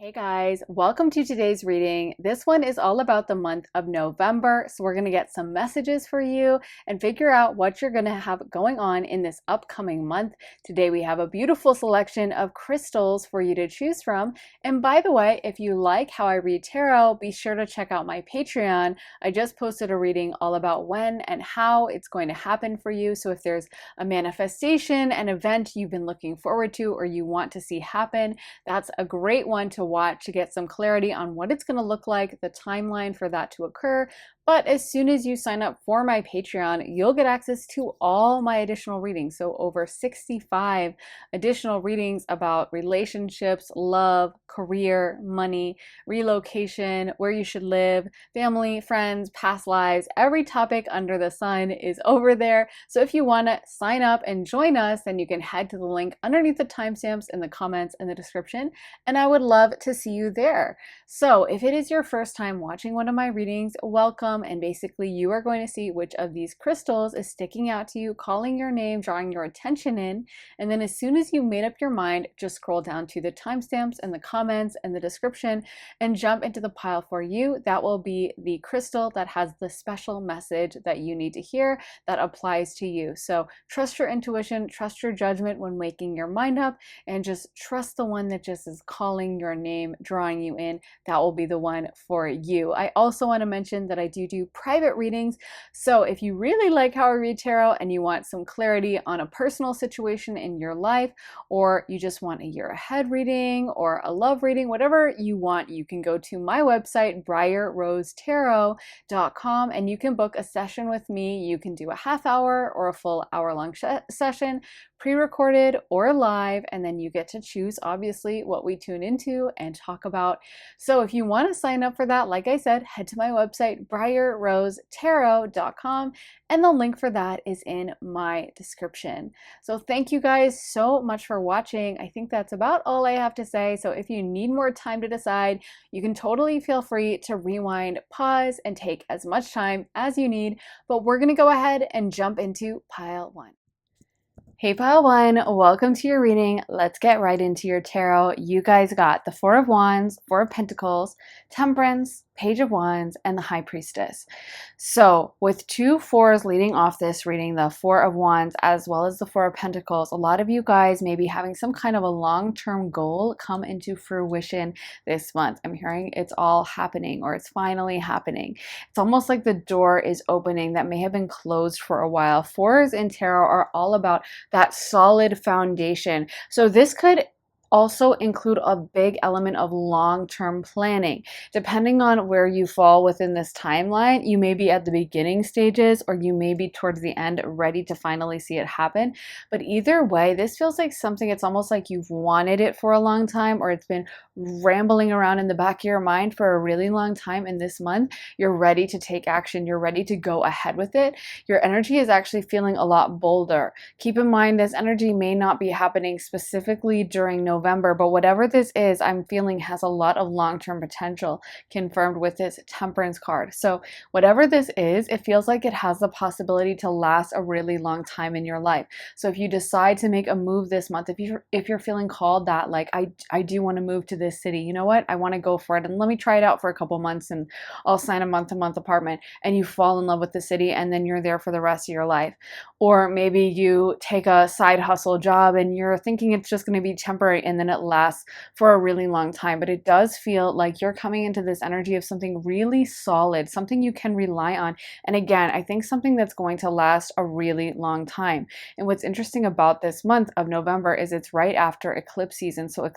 Hey guys, welcome to today's reading. This one is all about the month of November. So we're going to get some messages for you and figure out what you're going to have going on in this upcoming month. Today we have a beautiful selection of crystals for you to choose from. And by the way, if you like how I read tarot, be sure to check out my Patreon. I just posted a reading all about when and how it's going to happen for you. So if there's a manifestation, an event you've been looking forward to or you want to see happen, that's a great one to watch to get some clarity on what it's going to look like, the timeline for that to occur. But as soon as you sign up for my Patreon, you'll get access to all my additional readings. So over 65 additional readings about relationships, love, career, money, relocation, where you should live, family, friends, past lives, every topic under the sun is over there. So if you want to sign up and join us, then you can head to the link underneath the timestamps in the comments in the description, and I would love to see you there. So if it is your first time watching one of my readings, welcome. And basically you are going to see which of these crystals is sticking out to you, calling your name, drawing your attention in. And then as soon as you made up your mind, just scroll down to the timestamps and the comments and the description and jump into the pile for you. That will be the crystal that has the special message that you need to hear that applies to you. So trust your intuition, trust your judgment when making your mind up, and just trust the one that just is calling your name, drawing you in. That will be the one for you. I also want to mention that I do private readings. So if you really like how I read tarot and you want some clarity on a personal situation in your life, or you just want a year ahead reading or a love reading, whatever you want, you can go to my website, briarrosetarot.com, and you can book a session with me. You can do a half hour or a full hour-long session, pre-recorded or live, and then you get to choose obviously what we tune into and talk about. So if you want to sign up for that, like I said, head to my website, briarrosetarot.com, and the link for that is in my description. So thank you guys so much for watching. I think that's about all I have to say. So if you need more time to decide, you can totally feel free to rewind, pause, and take as much time as you need. But we're going to go ahead and jump into pile one. Hey Pile 1, welcome to your reading. Let's get right into your tarot. You guys got the Four of Wands, Four of Pentacles, Temperance, Page of Wands, and the High Priestess. So with two fours leading off this reading, the Four of Wands as well as the Four of Pentacles, a lot of you guys may be having some kind of a long-term goal come into fruition this month. I'm hearing it's all happening, or it's finally happening. It's almost like the door is opening that may have been closed for a while. Fours in tarot are all about that solid foundation. So this could also include a big element of long-term planning. Depending on where you fall within this timeline, you may be at the beginning stages or you may be towards the end, ready to finally see it happen. But either way, this feels like something, it's almost like you've wanted it for a long time, or it's been rambling around in the back of your mind for a really long time. In this month, you're ready to take action. You're ready to go ahead with it. Your energy is actually feeling a lot bolder. Keep in mind, this energy may not be happening specifically during November, but whatever this is, I'm feeling has a lot of long-term potential, confirmed with this Temperance card. So whatever this is, it feels like it has the possibility to last a really long time in your life. So if you decide to make a move this month, if you're feeling called that, like, I do want to move to this city, you know what, I want to go for it, and let me try it out for a couple months and I'll sign a month-to-month apartment, and you fall in love with the city and then you're there for the rest of your life. Or maybe you take a side hustle job and you're thinking it's just going to be temporary, and then it lasts for a really long time. But it does feel like you're coming into this energy of something really solid, something you can rely on. And again, I think something that's going to last a really long time. And what's interesting about this month of November is it's right after eclipse season. So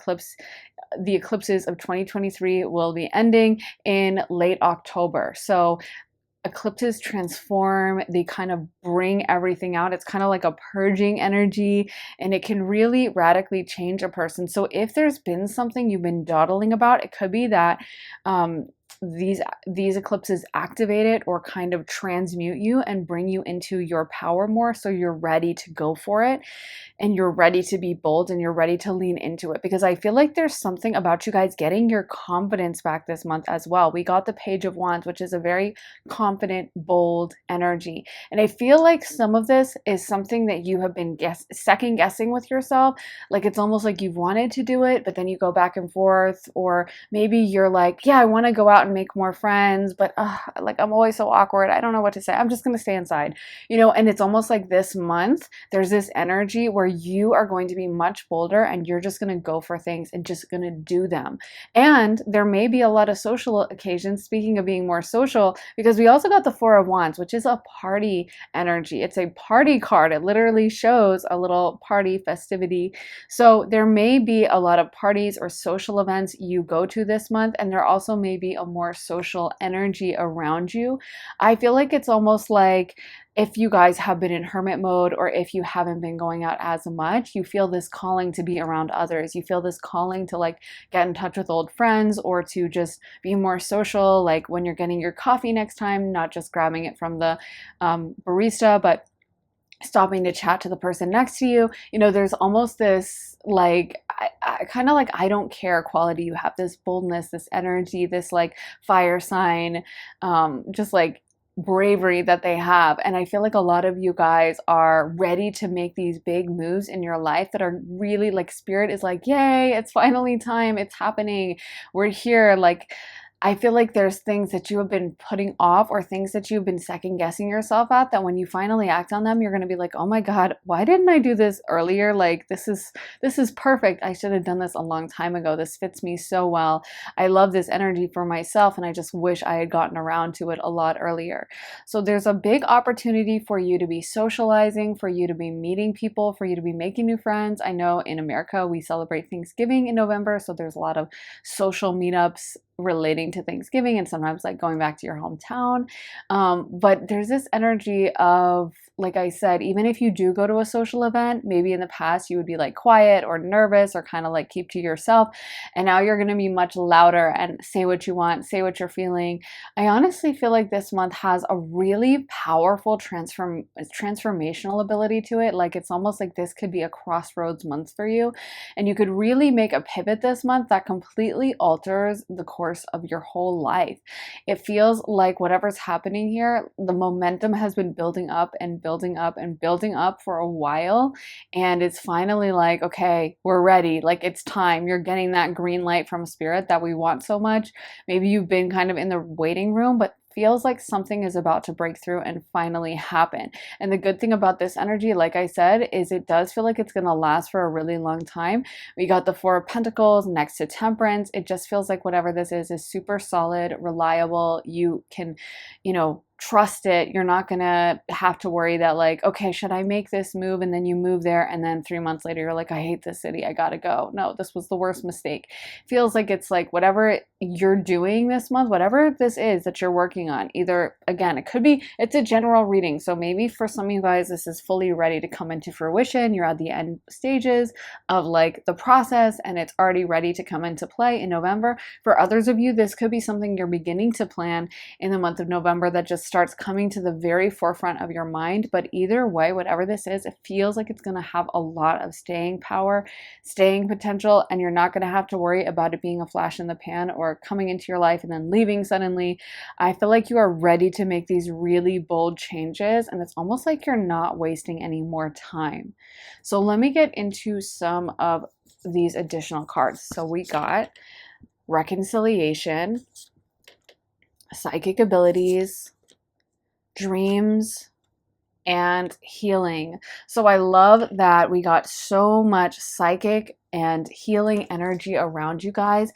the eclipses of 2023 will be ending in late October. So eclipses transform, they kind of bring everything out. It's kind of like a purging energy, and it can really radically change a person. So if there's been something you've been dawdling about, it could be that these eclipses activate it or kind of transmute you and bring you into your power more, so you're ready to go for it and you're ready to be bold and you're ready to lean into it. Because I feel like there's something about you guys getting your confidence back this month as well. We got the Page of Wands, which is a very confident, bold energy. And I feel like some of this is something that you have been second guessing with yourself. Like it's almost like you've wanted to do it, but then you go back and forth. Or maybe you're like, yeah, I want to go out and make more friends, but like I'm always so awkward. I don't know what to say. I'm just going to stay inside, you know? And it's almost like this month, there's this energy where you are going to be much bolder and you're just going to go for things and just going to do them. And there may be a lot of social occasions, speaking of being more social, because we also got the Four of Wands, which is a party energy. It's a party card. It literally shows a little party festivity. So there may be a lot of parties or social events you go to this month, and there also may be a more social energy around you. I feel like it's almost like if you guys have been in hermit mode, or if you haven't been going out as much, you feel this calling to be around others. You feel this calling to like get in touch with old friends, or to just be more social, like when you're getting your coffee next time, not just grabbing it from the barista, but stopping to chat to the person next to you. You know, there's almost this like I kind of like I don't care quality. You have this boldness, this energy, this like fire sign, just like bravery that they have. And I feel like a lot of you guys are ready to make these big moves in your life that are really like, spirit is like, yay, it's finally time, it's happening, we're here. Like I feel like there's things that you have been putting off, or things that you've been second guessing yourself at, that when you finally act on them, you're going to be like, oh my God, why didn't I do this earlier? Like this is perfect. I should have done this a long time ago. This fits me so well. I love this energy for myself, and I just wish I had gotten around to it a lot earlier. So there's a big opportunity for you to be socializing, for you to be meeting people, for you to be making new friends. I know in America, we celebrate Thanksgiving in November. So there's a lot of social meetups relating to Thanksgiving, and sometimes like going back to your hometown. But there's this energy of, like I said, even if you do go to a social event, maybe in the past you would be like quiet or nervous or kind of like keep to yourself. And now you're going to be much louder and say what you want, say what you're feeling. I honestly feel like this month has a really powerful transformational ability to it. Like it's almost like this could be a crossroads month for you. And you could really make a pivot this month that completely alters the course of your whole life. It feels like whatever's happening here, the momentum has been building up and building up and building up for a while, and it's finally like, okay, we're ready. Like it's time. You're getting that green light from spirit that we want so much. Maybe you've been kind of in the waiting room, but feels like something is about to break through and finally happen. And the good thing about this energy, like I said, is it does feel like it's going to last for a really long time. We got the Four of Pentacles next to Temperance. It just feels like whatever this is super solid, reliable. You can, you know, trust it. You're not gonna have to worry that like, okay, should I make this move? And then you move there, and then 3 months later you're like, I hate this city, I gotta go. No, this was the worst mistake. Feels like it's like whatever you're doing this month, whatever this is that you're working on, either, again, it could be, it's a general reading, so maybe for some of you guys this is fully ready to come into fruition. You're at the end stages of like the process and it's already ready to come into play in November. For others of you, this could be something you're beginning to plan in the month of November that just starts coming to the very forefront of your mind. But either way, whatever this is, it feels like it's going to have a lot of staying power, staying potential, and you're not going to have to worry about it being a flash in the pan or coming into your life and then leaving suddenly. I feel like you are ready to make these really bold changes, and it's almost like you're not wasting any more time. So let me get into some of these additional cards. So we got reconciliation, psychic abilities, dreams, and healing. So I love that we got so much psychic and healing energy around you guys.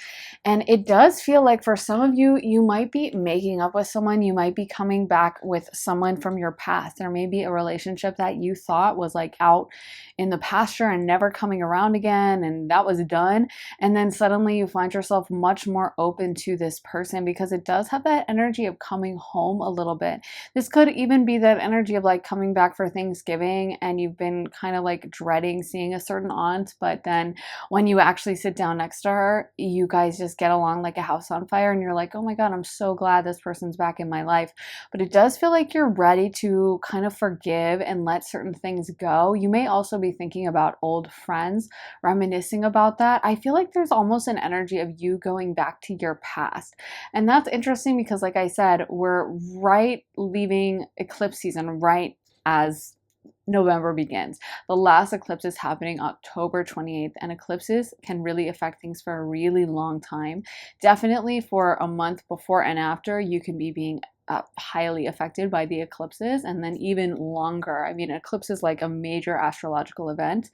And it does feel like for some of you, you might be making up with someone. You might be coming back with someone from your past. There may be a relationship that you thought was like out in the pasture and never coming around again, and that was done. And then suddenly you find yourself much more open to this person, because it does have that energy of coming home a little bit. This could even be that energy of like coming back for Thanksgiving and you've been kind of like dreading seeing a certain aunt, but then when you actually sit down next to her, you guys just get along like a house on fire, and you're like, oh my God, I'm so glad this person's back in my life. But it does feel like you're ready to kind of forgive and let certain things go. You may also be thinking about old friends, reminiscing about that. I feel like there's almost an energy of you going back to your past. And that's interesting because, like I said, we're right leaving eclipse season right as November begins. The last eclipse is happening October 28th, and eclipses can really affect things for a really long time. Definitely for a month before and after, you can be being highly affected by the eclipses, and then even longer. I mean, eclipse is like a major astrological event.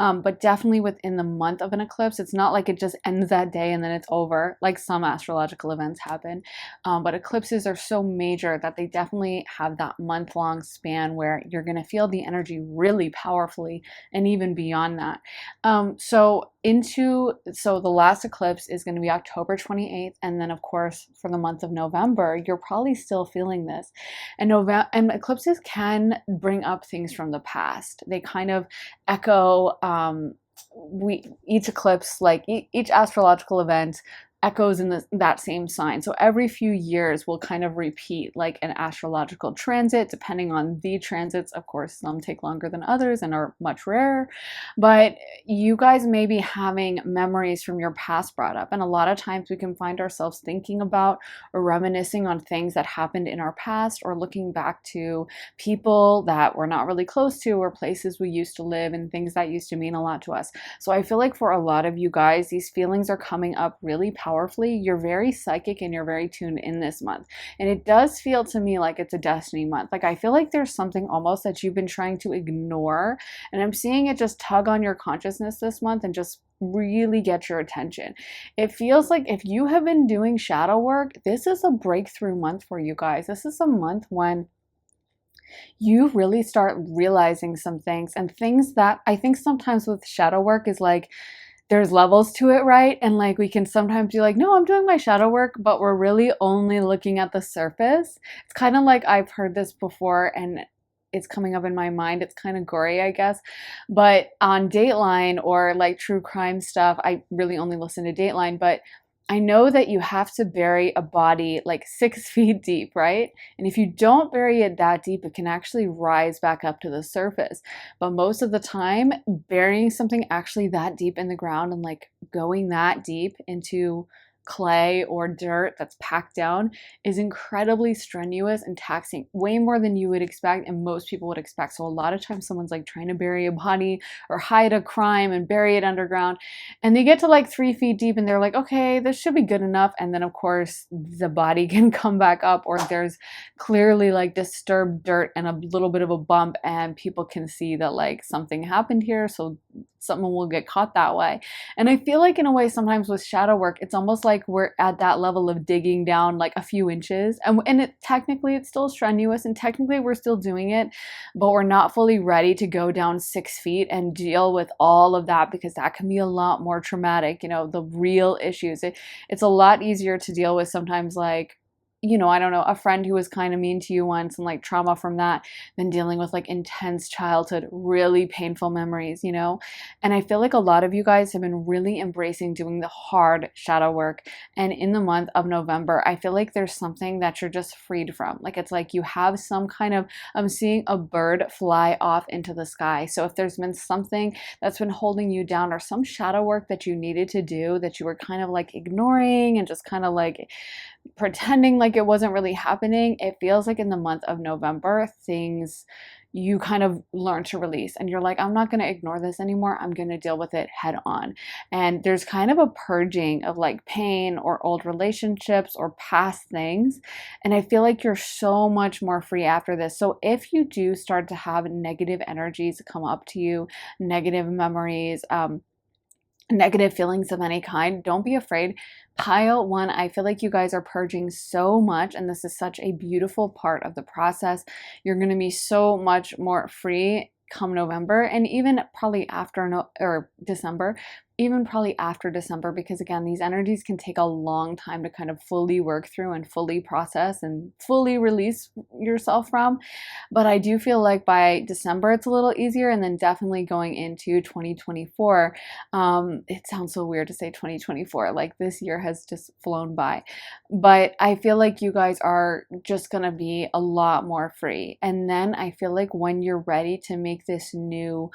But definitely within the month of an eclipse, it's not like it just ends that day and then it's over, like some astrological events happen. But eclipses are so major that they definitely have that month-long span where you're going to feel the energy really powerfully, and even beyond that. So the last eclipse is going to be October 28th, and then of course for the month of November, you're probably still feeling this. And eclipses can bring up things from the past. They kind of echo each eclipse, like each astrological event echoes in that same sign. So every few years we'll kind of repeat like an astrological transit, depending on the transits. Of course, some take longer than others and are much rarer, but you guys may be having memories from your past brought up. And a lot of times we can find ourselves thinking about or reminiscing on things that happened in our past, or looking back to people that we're not really close to, or places we used to live, and things that used to mean a lot to us. So I feel like for a lot of you guys, these feelings are coming up really powerfully. You're very psychic and you're very tuned in this month. And it does feel to me like it's a destiny month. Like I feel like there's something almost that you've been trying to ignore, and I'm seeing it just tug on your consciousness this month and just really get your attention. It feels like if you have been doing shadow work, this is a breakthrough month for you guys. This is a month when you really start realizing some things, and things that I think sometimes with shadow work is like there's levels to it, right? And like we can sometimes be like, no, I'm doing my shadow work, but we're really only looking at the surface. It's kind of like, I've heard this before and it's coming up in my mind. It's kind of gory, I guess. But on Dateline or like true crime stuff, I really only listen to Dateline, but I know that you have to bury a body like 6 feet deep, right? And if you don't bury it that deep, it can actually rise back up to the surface. But most of the time, burying something actually that deep in the ground and like going that deep into clay or dirt that's packed down is incredibly strenuous and taxing, way more than you would expect and most people would expect. So a lot of times someone's like trying to bury a body or hide a crime and bury it underground, and they get to like 3 feet deep and they're like, okay, this should be good enough. And then of course the body can come back up, or there's clearly like disturbed dirt and a little bit of a bump, and people can see that like something happened here, so someone will get caught that way. And I feel like in a way sometimes with shadow work, it's almost like we're at that level of digging down like a few inches, and technically it's still strenuous and technically we're still doing it, but we're not fully ready to go down 6 feet and deal with all of that, because that can be a lot more traumatic, you know, the real issues. It's a lot easier to deal with sometimes, like, you know, I don't know, a friend who was kind of mean to you once and like trauma from that, than dealing with like intense childhood, really painful memories, you know? And I feel like a lot of you guys have been really embracing doing the hard shadow work. And in the month of November, I feel like there's something that you're just freed from. Like it's like you have some kind of, I'm seeing a bird fly off into the sky. So if there's been something that's been holding you down, or some shadow work that you needed to do that you were kind of like ignoring and just kind of like pretending like it wasn't really happening, it feels like in the month of November, things you kind of learn to release, and you're like, I'm not going to ignore this anymore. I'm going to deal with it head on. And there's kind of a purging of like pain or old relationships or past things. And I feel like you're so much more free after this. So if you do start to have negative energies come up to you, negative memories, negative feelings of any kind, don't be afraid. Pile one. I feel like you guys are purging so much, and this is such a beautiful part of the process. You're going to be so much more free come November, and even probably after or December, even probably after December, because again, these energies can take a long time to kind of fully work through and fully process and fully release yourself from. But I do feel like by December it's a little easier, and then definitely going into 2024. It sounds so weird to say 2024, like this year has just flown by. But I feel like you guys are just gonna be a lot more free. And then I feel like when you're ready to make this new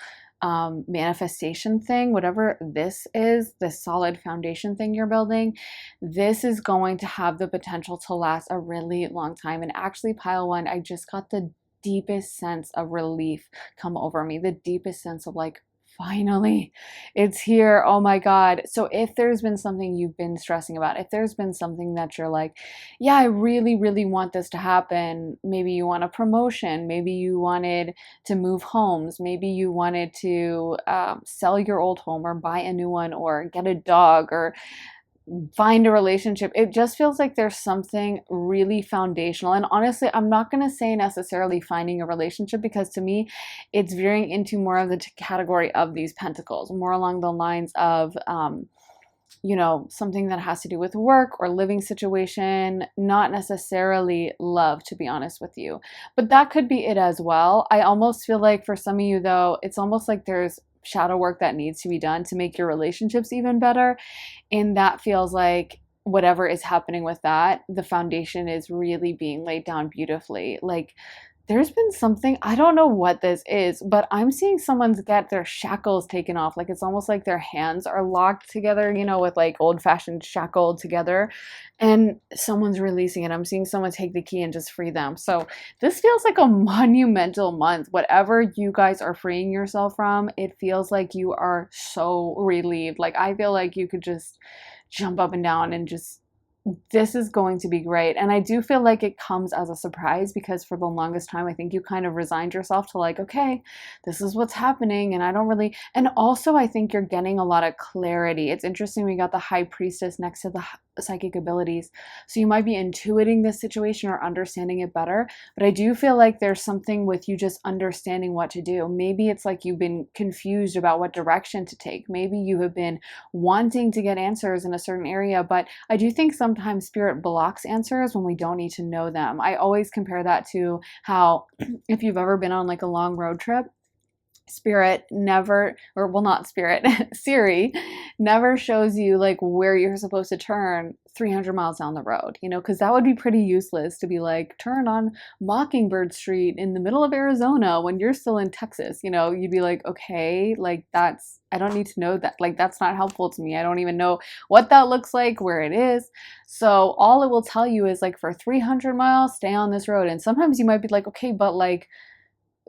manifestation thing, whatever this is, this solid foundation thing you're building, this is going to have the potential to last a really long time. And actually, pile one, I just got the deepest sense of relief come over me, the deepest sense of like, finally, it's here. Oh my God. So if there's been something you've been stressing about, if there's been something that you're like, yeah, I really, really want this to happen. Maybe you want a promotion. Maybe you wanted to move homes. Maybe you wanted to sell your old home or buy a new one or get a dog or find a relationship. It just feels like there's something really foundational. And honestly, I'm not going to say necessarily finding a relationship, because to me, it's veering into more of the category of these pentacles, more along the lines of, something that has to do with work or living situation, not necessarily love, to be honest with you. But that could be it as well. I almost feel like for some of you, though, it's almost like there's shadow work that needs to be done to make your relationships even better. And that feels like whatever is happening with that, the foundation is really being laid down beautifully. Like, there's been something, I don't know what this is, but I'm seeing someone's get their shackles taken off. Like, it's almost like their hands are locked together, with like old-fashioned shackled together, and someone's releasing it. I'm seeing someone take the key and just free them. So this feels like a monumental month. Whatever you guys are freeing yourself from, it feels like you are so relieved. Like, I feel like you could just jump up and down and just, this is going to be great. And I do feel like it comes as a surprise, because for the longest time, I think you kind of resigned yourself to like, okay, this is what's happening. And I don't really, and also I think you're getting a lot of clarity. It's interesting. We got the High Priestess next to the psychic abilities. So you might be intuiting this situation or understanding it better. But I do feel like there's something with you just understanding what to do. Maybe it's like you've been confused about what direction to take. Maybe you have been wanting to get answers in a certain area, but I do think sometimes spirit blocks answers when we don't need to know them. I always compare that to how, if you've ever been on like a long road trip, spirit never, or well, not spirit, Siri never shows you like where you're supposed to turn 300 miles down the road, because that would be pretty useless to be like, turn on Mockingbird Street in the middle of Arizona when you're still in Texas. You'd be like, okay, like I don't need to know that. Like, that's not helpful to me. I don't even know what that looks like, where it is. So all it will tell you is like, for 300 miles, stay on this road. And sometimes you might be like, okay, but like,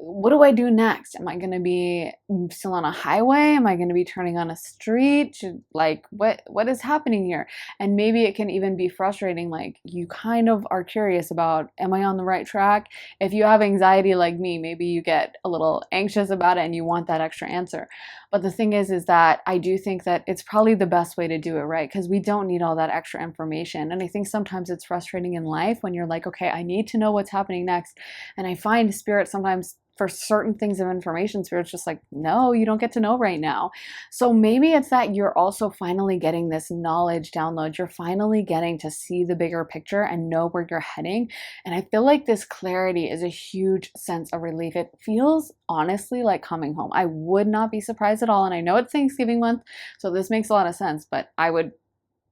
what do I do next? Am I going to be still on a highway? Am I going to be turning on a street? What is happening here? And maybe it can even be frustrating. Like, you kind of are curious about, am I on the right track? If you have anxiety like me, maybe you get a little anxious about it and you want that extra answer. But the thing is that I do think that it's probably the best way to do it, right? Because we don't need all that extra information. And I think sometimes it's frustrating in life when you're like, okay, I need to know what's happening next. And I find spirit sometimes, for certain things of information, spirit's just like, no, you don't get to know right now. So maybe it's that you're also finally getting this knowledge download. You're finally getting to see the bigger picture and know where you're heading. And I feel like this clarity is a huge sense of relief. It feels honestly like coming home. I would not be surprised at all. And I know it's Thanksgiving month, so this makes a lot of sense, but I would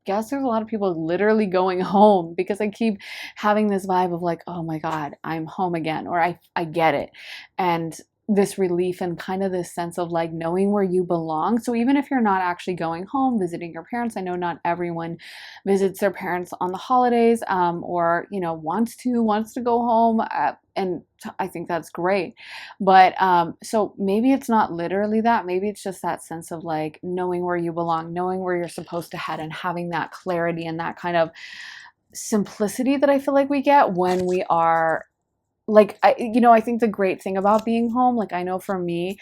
guess there's a lot of people literally going home, because I keep having this vibe of like, oh my God, I'm home again, or I get it. And this relief and kind of this sense of like knowing where you belong. So even if you're not actually going home, visiting your parents, I know not everyone visits their parents on the holidays, or, wants to go home. And I think that's great. But so maybe it's not literally that. Maybe it's just that sense of like knowing where you belong, knowing where you're supposed to head, and having that clarity and that kind of simplicity that I feel like we get when we are like, I think the great thing about being home, like, I know for me,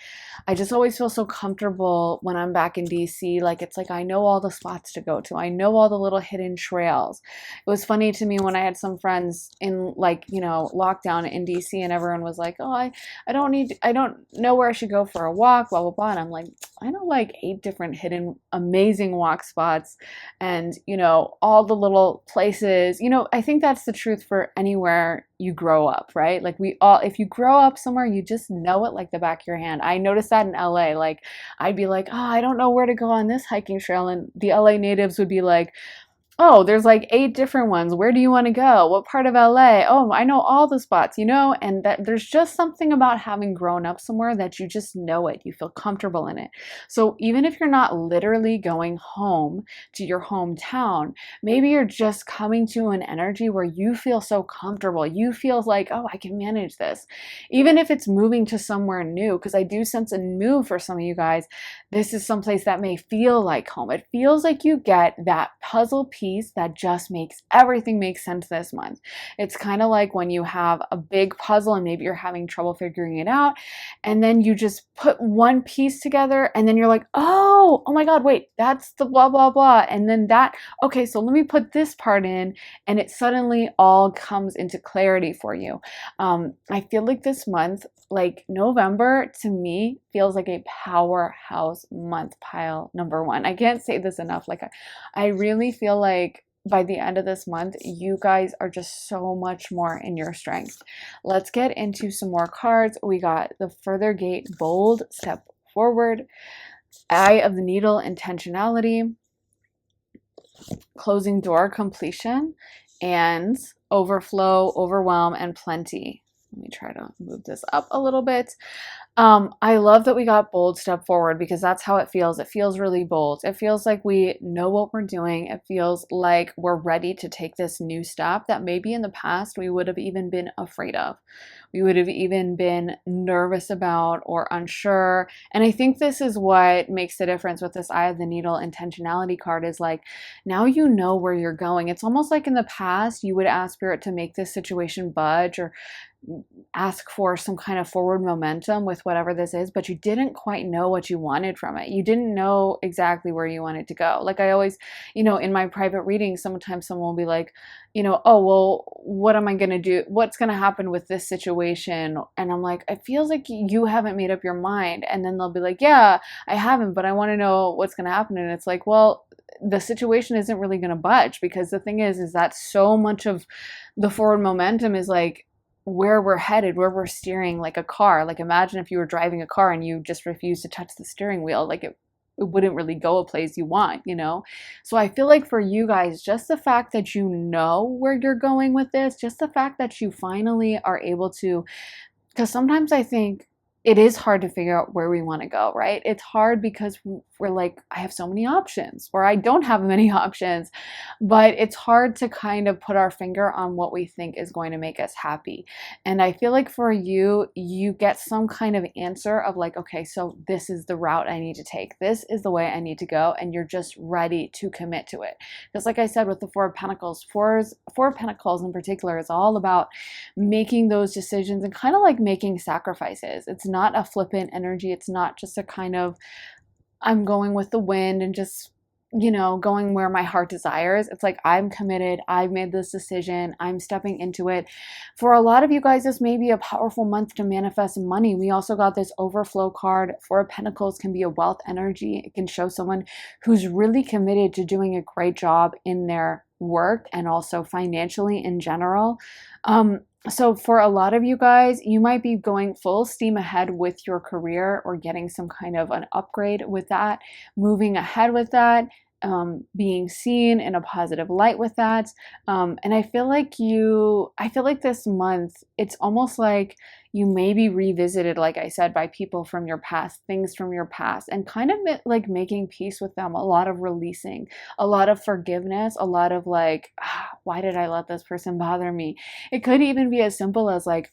I just always feel so comfortable when I'm back in DC. Like, it's like, I know all the spots to go to. I know all the little hidden trails. It was funny to me when I had some friends in like, lockdown in DC, and everyone was like, oh, I don't know where I should go for a walk, blah, blah, blah. And I'm like, kind of like 8 different hidden amazing walk spots, and all the little places. I think that's the truth for anywhere you grow up, right? Like we all, if you grow up somewhere, you just know it like the back of your hand. I noticed that in LA. Like I'd be like, oh, I don't know where to go on this hiking trail, and the LA natives would be like, oh, there's like 8 different ones. Where do you want to go? What part of LA? Oh, I know all the spots, and that there's just something about having grown up somewhere that you just know it. You feel comfortable in it. So even if you're not literally going home to your hometown, maybe you're just coming to an energy where you feel so comfortable. You feel like, oh, I can manage this. Even if it's moving to somewhere new, because I do sense a move for some of you guys, this is someplace that may feel like home. It feels like you get that puzzle piece that just makes everything make sense this month. It's kind of like when you have a big puzzle and maybe you're having trouble figuring it out, and then you just put one piece together, and then you're like, oh my God, wait, that's the blah, blah, blah. And then okay, so let me put this part in, and it suddenly all comes into clarity for you. I feel like this month, like November, to me feels like a powerhouse month, pile number one. I can't say this enough. Like I really feel like by the end of this month, you guys are just so much more in your strength. Let's get into some more cards. We got the Further Gate, Bold Step Forward, Eye of the Needle, Intentionality, Closing Door, Completion, and Overflow, Overwhelm, and Plenty. Let me try to move this up a little bit. I love that we got Bold Step Forward, because that's how it feels. It feels really bold. It feels like we know what we're doing. It feels like we're ready to take this new step that maybe in the past we would have even been afraid of. We would have even been nervous about or unsure. And I think this is what makes the difference with this Eye of the Needle intentionality card, is like, now you know where you're going. It's almost like in the past you would ask Spirit to make this situation budge, or ask for some kind of forward momentum with whatever this is, but you didn't quite know what you wanted from it. You didn't know exactly where you wanted to go. Like I always, in my private readings, sometimes someone will be like, oh, well, what am I going to do? What's going to happen with this situation? And I'm like, it feels like you haven't made up your mind. And then they'll be like, yeah, I haven't, but I want to know what's going to happen. And it's like, well, the situation isn't really going to budge, because the thing is that so much of the forward momentum is like where we're headed, where we're steering, like a car. Like imagine if you were driving a car and you just refused to touch the steering wheel, like it wouldn't really go a place you want, So I feel like for you guys, just the fact that you know where you're going with this, just the fact that you finally are able to, because sometimes I think it is hard to figure out where we want to go, right? It's hard because we're like, I have so many options, or I don't have many options, but it's hard to kind of put our finger on what we think is going to make us happy. And I feel like for you, you get some kind of answer of like, okay, so this is the route I need to take. This is the way I need to go. And you're just ready to commit to it. Just like I said with the Four of Pentacles, Four of Pentacles in particular is all about making those decisions and kind of like making sacrifices. It's not a flippant energy. It's not just a kind of, I'm going with the wind and just, going where my heart desires. It's like, I'm committed. I've made this decision. I'm stepping into it. For a lot of you guys, this may be a powerful month to manifest money. We also got this overflow card. Four of Pentacles can be a wealth energy. It can show someone who's really committed to doing a great job in their work and also financially in general. So for a lot of you guys, you might be going full steam ahead with your career, or getting some kind of an upgrade with that, moving ahead with that, being seen in a positive light with that. And I feel like this month, it's almost like you may be revisited, like I said, by people from your past, things from your past, and kind of like making peace with them, a lot of releasing, a lot of forgiveness, a lot of like, why did I let this person bother me? It could even be as simple as like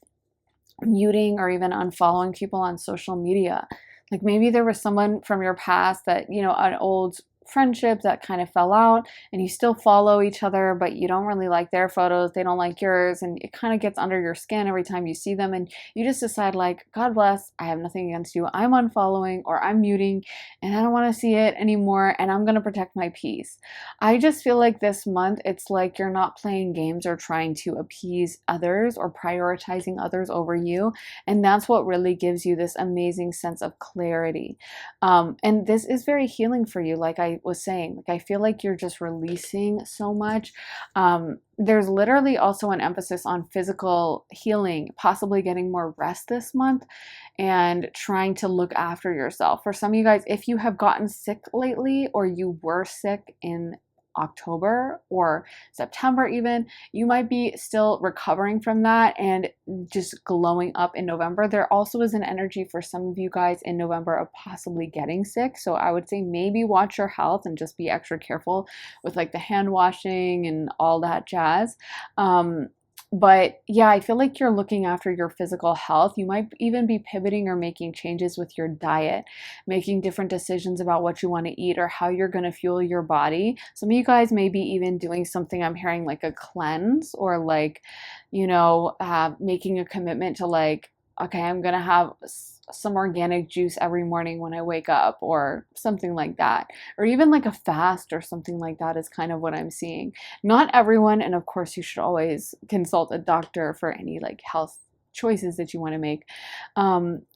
muting or even unfollowing people on social media. Like maybe there was someone from your past that, an old friendships that kind of fell out, and you still follow each other, but you don't really like their photos, they don't like yours, and it kind of gets under your skin every time you see them, and you just decide like, God bless, I have nothing against you, I'm unfollowing or I'm muting, and I don't want to see it anymore, and I'm going to protect my peace. I just feel like this month, it's like you're not playing games or trying to appease others or prioritizing others over you, and that's what really gives you this amazing sense of clarity. And this is very healing for you, like I was saying. Like, I feel like you're just releasing so much. There's literally also an emphasis on physical healing, possibly getting more rest this month and trying to look after yourself. For some of you guys, if you have gotten sick lately or you were sick in October or September even, you might be still recovering from that and just glowing up in November. There also is an energy for some of you guys in November of possibly getting sick. So I would say maybe watch your health and just be extra careful with like the hand washing and all that jazz. But yeah, I feel like you're looking after your physical health. You might even be pivoting or making changes with your diet, making different decisions about what you want to eat or how you're going to fuel your body. Some of you guys may be even doing something, I'm hearing, like a cleanse, or like, making a commitment to like, okay, I'm going to have some organic juice every morning when I wake up, or something like that. Or even like a fast or something like that is kind of what I'm seeing. Not everyone, and of course you should always consult a doctor for any like health choices that you want to make.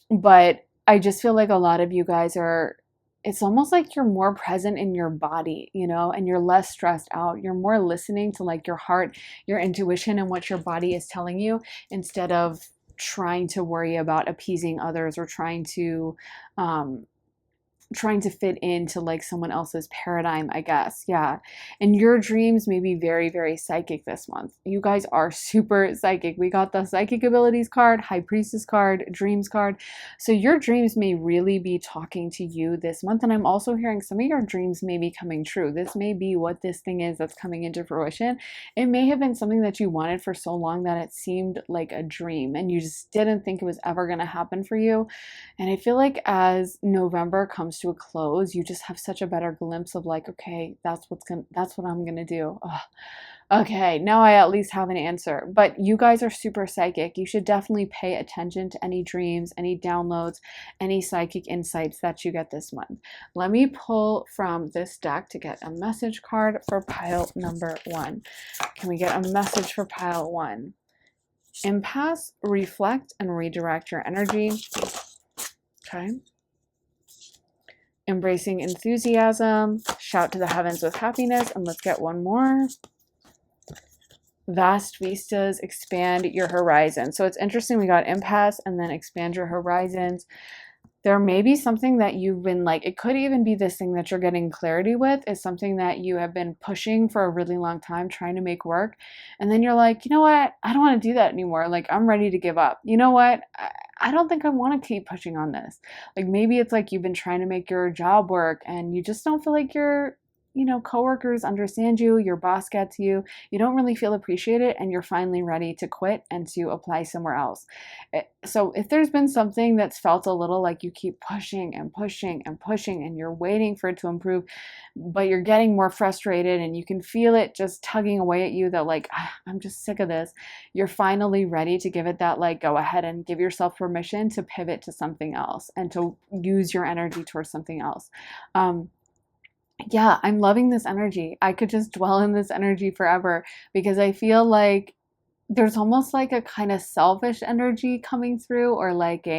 But I just feel like a lot of you guys are, it's almost like you're more present in your body, and you're less stressed out. You're more listening to like your heart, your intuition, and what your body is telling you, instead of trying to worry about appeasing others or trying to fit into like someone else's paradigm, I guess. Yeah. And your dreams may be very, very psychic this month. You guys are super psychic. We got the psychic abilities card, high priestess card, dreams card. So your dreams may really be talking to you this month. And I'm also hearing some of your dreams may be coming true. This may be what this thing is that's coming into fruition. It may have been something that you wanted for so long that it seemed like a dream and you just didn't think it was ever going to happen for you. And I feel like as November comes to a close, you just have such a better glimpse of like, okay, that's what I'm gonna do. Ugh. Okay, now I at least have an answer. But you guys are super psychic. You should definitely pay attention to any dreams, any downloads, any psychic insights that you get this month. Let me pull from this deck to get a message card for pile number 1. Can we get a message for pile 1? Impasse, reflect, and redirect your energy. Okay. Embracing enthusiasm, shout to the heavens with happiness, and let's get one more. Vast vistas, expand your horizon. So it's interesting, we got impasse and then expand your horizons. There may be something that you've been like, it could even be this thing that you're getting clarity with is something that you have been pushing for a really long time, trying to make work. And then you're like, you know what? I don't want to do that anymore. Like, I'm ready to give up. You know what? I don't think I want to keep pushing on this. Like, maybe it's like you've been trying to make your job work and you just don't feel like your coworkers understand you, your boss gets you, you don't really feel appreciated, and you're finally ready to quit and to apply somewhere else. So if there's been something that's felt a little like you keep pushing and pushing and pushing and you're waiting for it to improve, but you're getting more frustrated and you can feel it just tugging away at you, that like, I'm just sick of this, you're finally ready to give it that like go ahead and give yourself permission to pivot to something else and to use your energy towards something else. Yeah, I'm loving this energy. I could just dwell in this energy forever because I feel like there's almost like a kind of selfish energy coming through, or like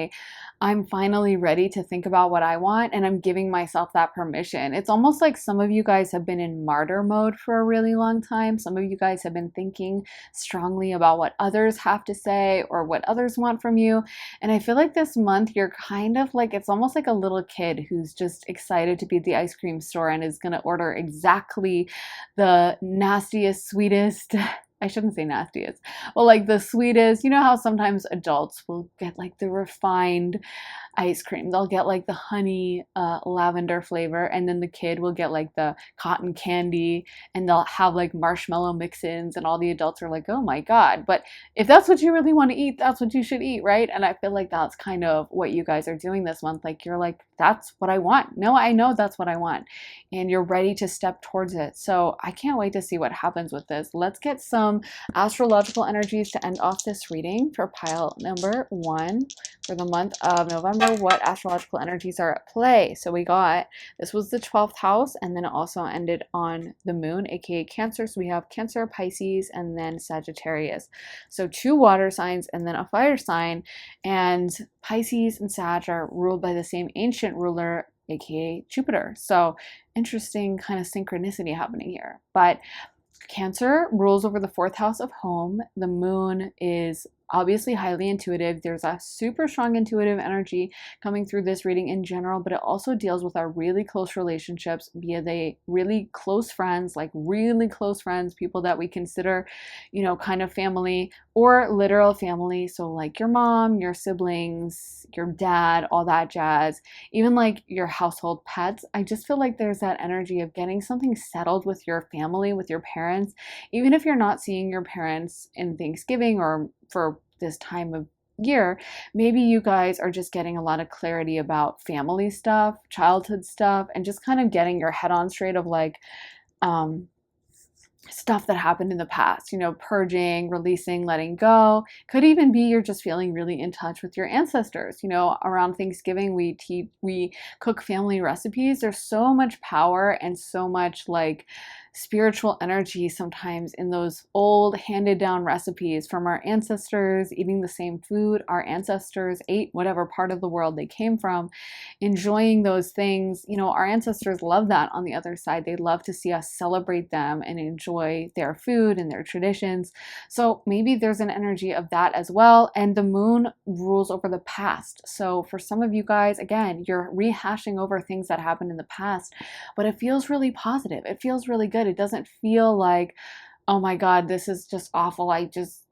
I'm finally ready to think about what I want and I'm giving myself that permission. It's almost like some of you guys have been in martyr mode for a really long time. Some of you guys have been thinking strongly about what others have to say or what others want from you. And I feel like this month you're kind of like, it's almost like a little kid who's just excited to be at the ice cream store and is going to order exactly the nastiest, sweetest I shouldn't say nastiest, well, like the sweetest. You know how sometimes adults will get like the refined ice cream. They'll get like the honey lavender flavor, and then the kid will get like the cotton candy, and they'll have like marshmallow mix-ins, and all the adults are like, oh my God. But if that's what you really want to eat, that's what you should eat, right? And I feel like that's kind of what you guys are doing this month. Like, you're like, that's what I want. No, I know that's what I want. And you're ready to step towards it. So I can't wait to see what happens with this. Let's get some astrological energies to end off this reading for pile number 1 for the month of November. What astrological energies are at play? So we got, this was the 12th house, and then it also ended on the moon, aka Cancer. So we have Cancer, Pisces, and then Sagittarius. So 2 water signs and then a fire sign. And Pisces and Sag are ruled by the same ancient ruler, aka Jupiter. So interesting kind of synchronicity happening here. But Cancer rules over the 4th house of home. The moon is obviously highly intuitive. There's a super strong intuitive energy coming through this reading in general, but it also deals with our really close relationships, be they really close friends, like really close friends, people that we consider, you know, kind of family, or literal family. So like your mom, your siblings, your dad, all that jazz, even like your household pets. I just feel like there's that energy of getting something settled with your family, with your parents, even if you're not seeing your parents in Thanksgiving or for this time of year. Maybe you guys are just getting a lot of clarity about family stuff, childhood stuff, and just kind of getting your head on straight of like stuff that happened in the past, you know, purging, releasing, letting go. Could even be you're just feeling really in touch with your ancestors. You know, around Thanksgiving, we cook family recipes. There's so much power and so much like spiritual energy sometimes in those old handed down recipes from our ancestors, eating the same food our ancestors ate, whatever part of the world they came from, enjoying those things. You know, our ancestors love that on the other side. They love to see us celebrate them and enjoy their food and their traditions. So maybe there's an energy of that as well. And the moon rules over the past. So for some of you guys, again, you're rehashing over things that happened in the past, but it feels really positive. It feels really good. It doesn't feel like, oh my God, this is just awful.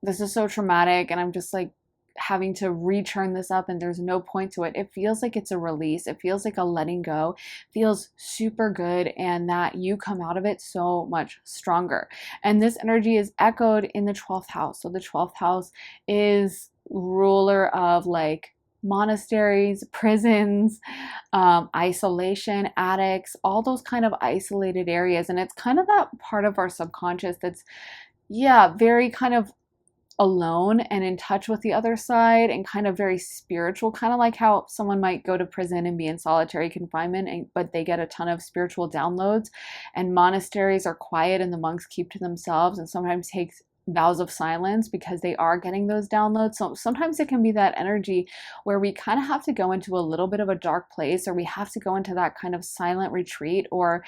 This is so traumatic, and I'm just like having to return this up and there's no point to it. It feels like it's a release. It feels like a letting go. It feels super good, and that you come out of it so much stronger. And this energy is echoed in the 12th house. So the 12th house is ruler of like monasteries, prisons, isolation, attics, all those kind of isolated areas. And it's kind of that part of our subconscious that's, yeah, very kind of alone and in touch with the other side, and kind of very spiritual, kind of like how someone might go to prison and be in solitary confinement, but they get a ton of spiritual downloads. And monasteries are quiet and the monks keep to themselves and sometimes take vows of silence because they are getting those downloads. So sometimes it can be that energy where we kind of have to go into a little bit of a dark place, or we have to go into that kind of silent retreat or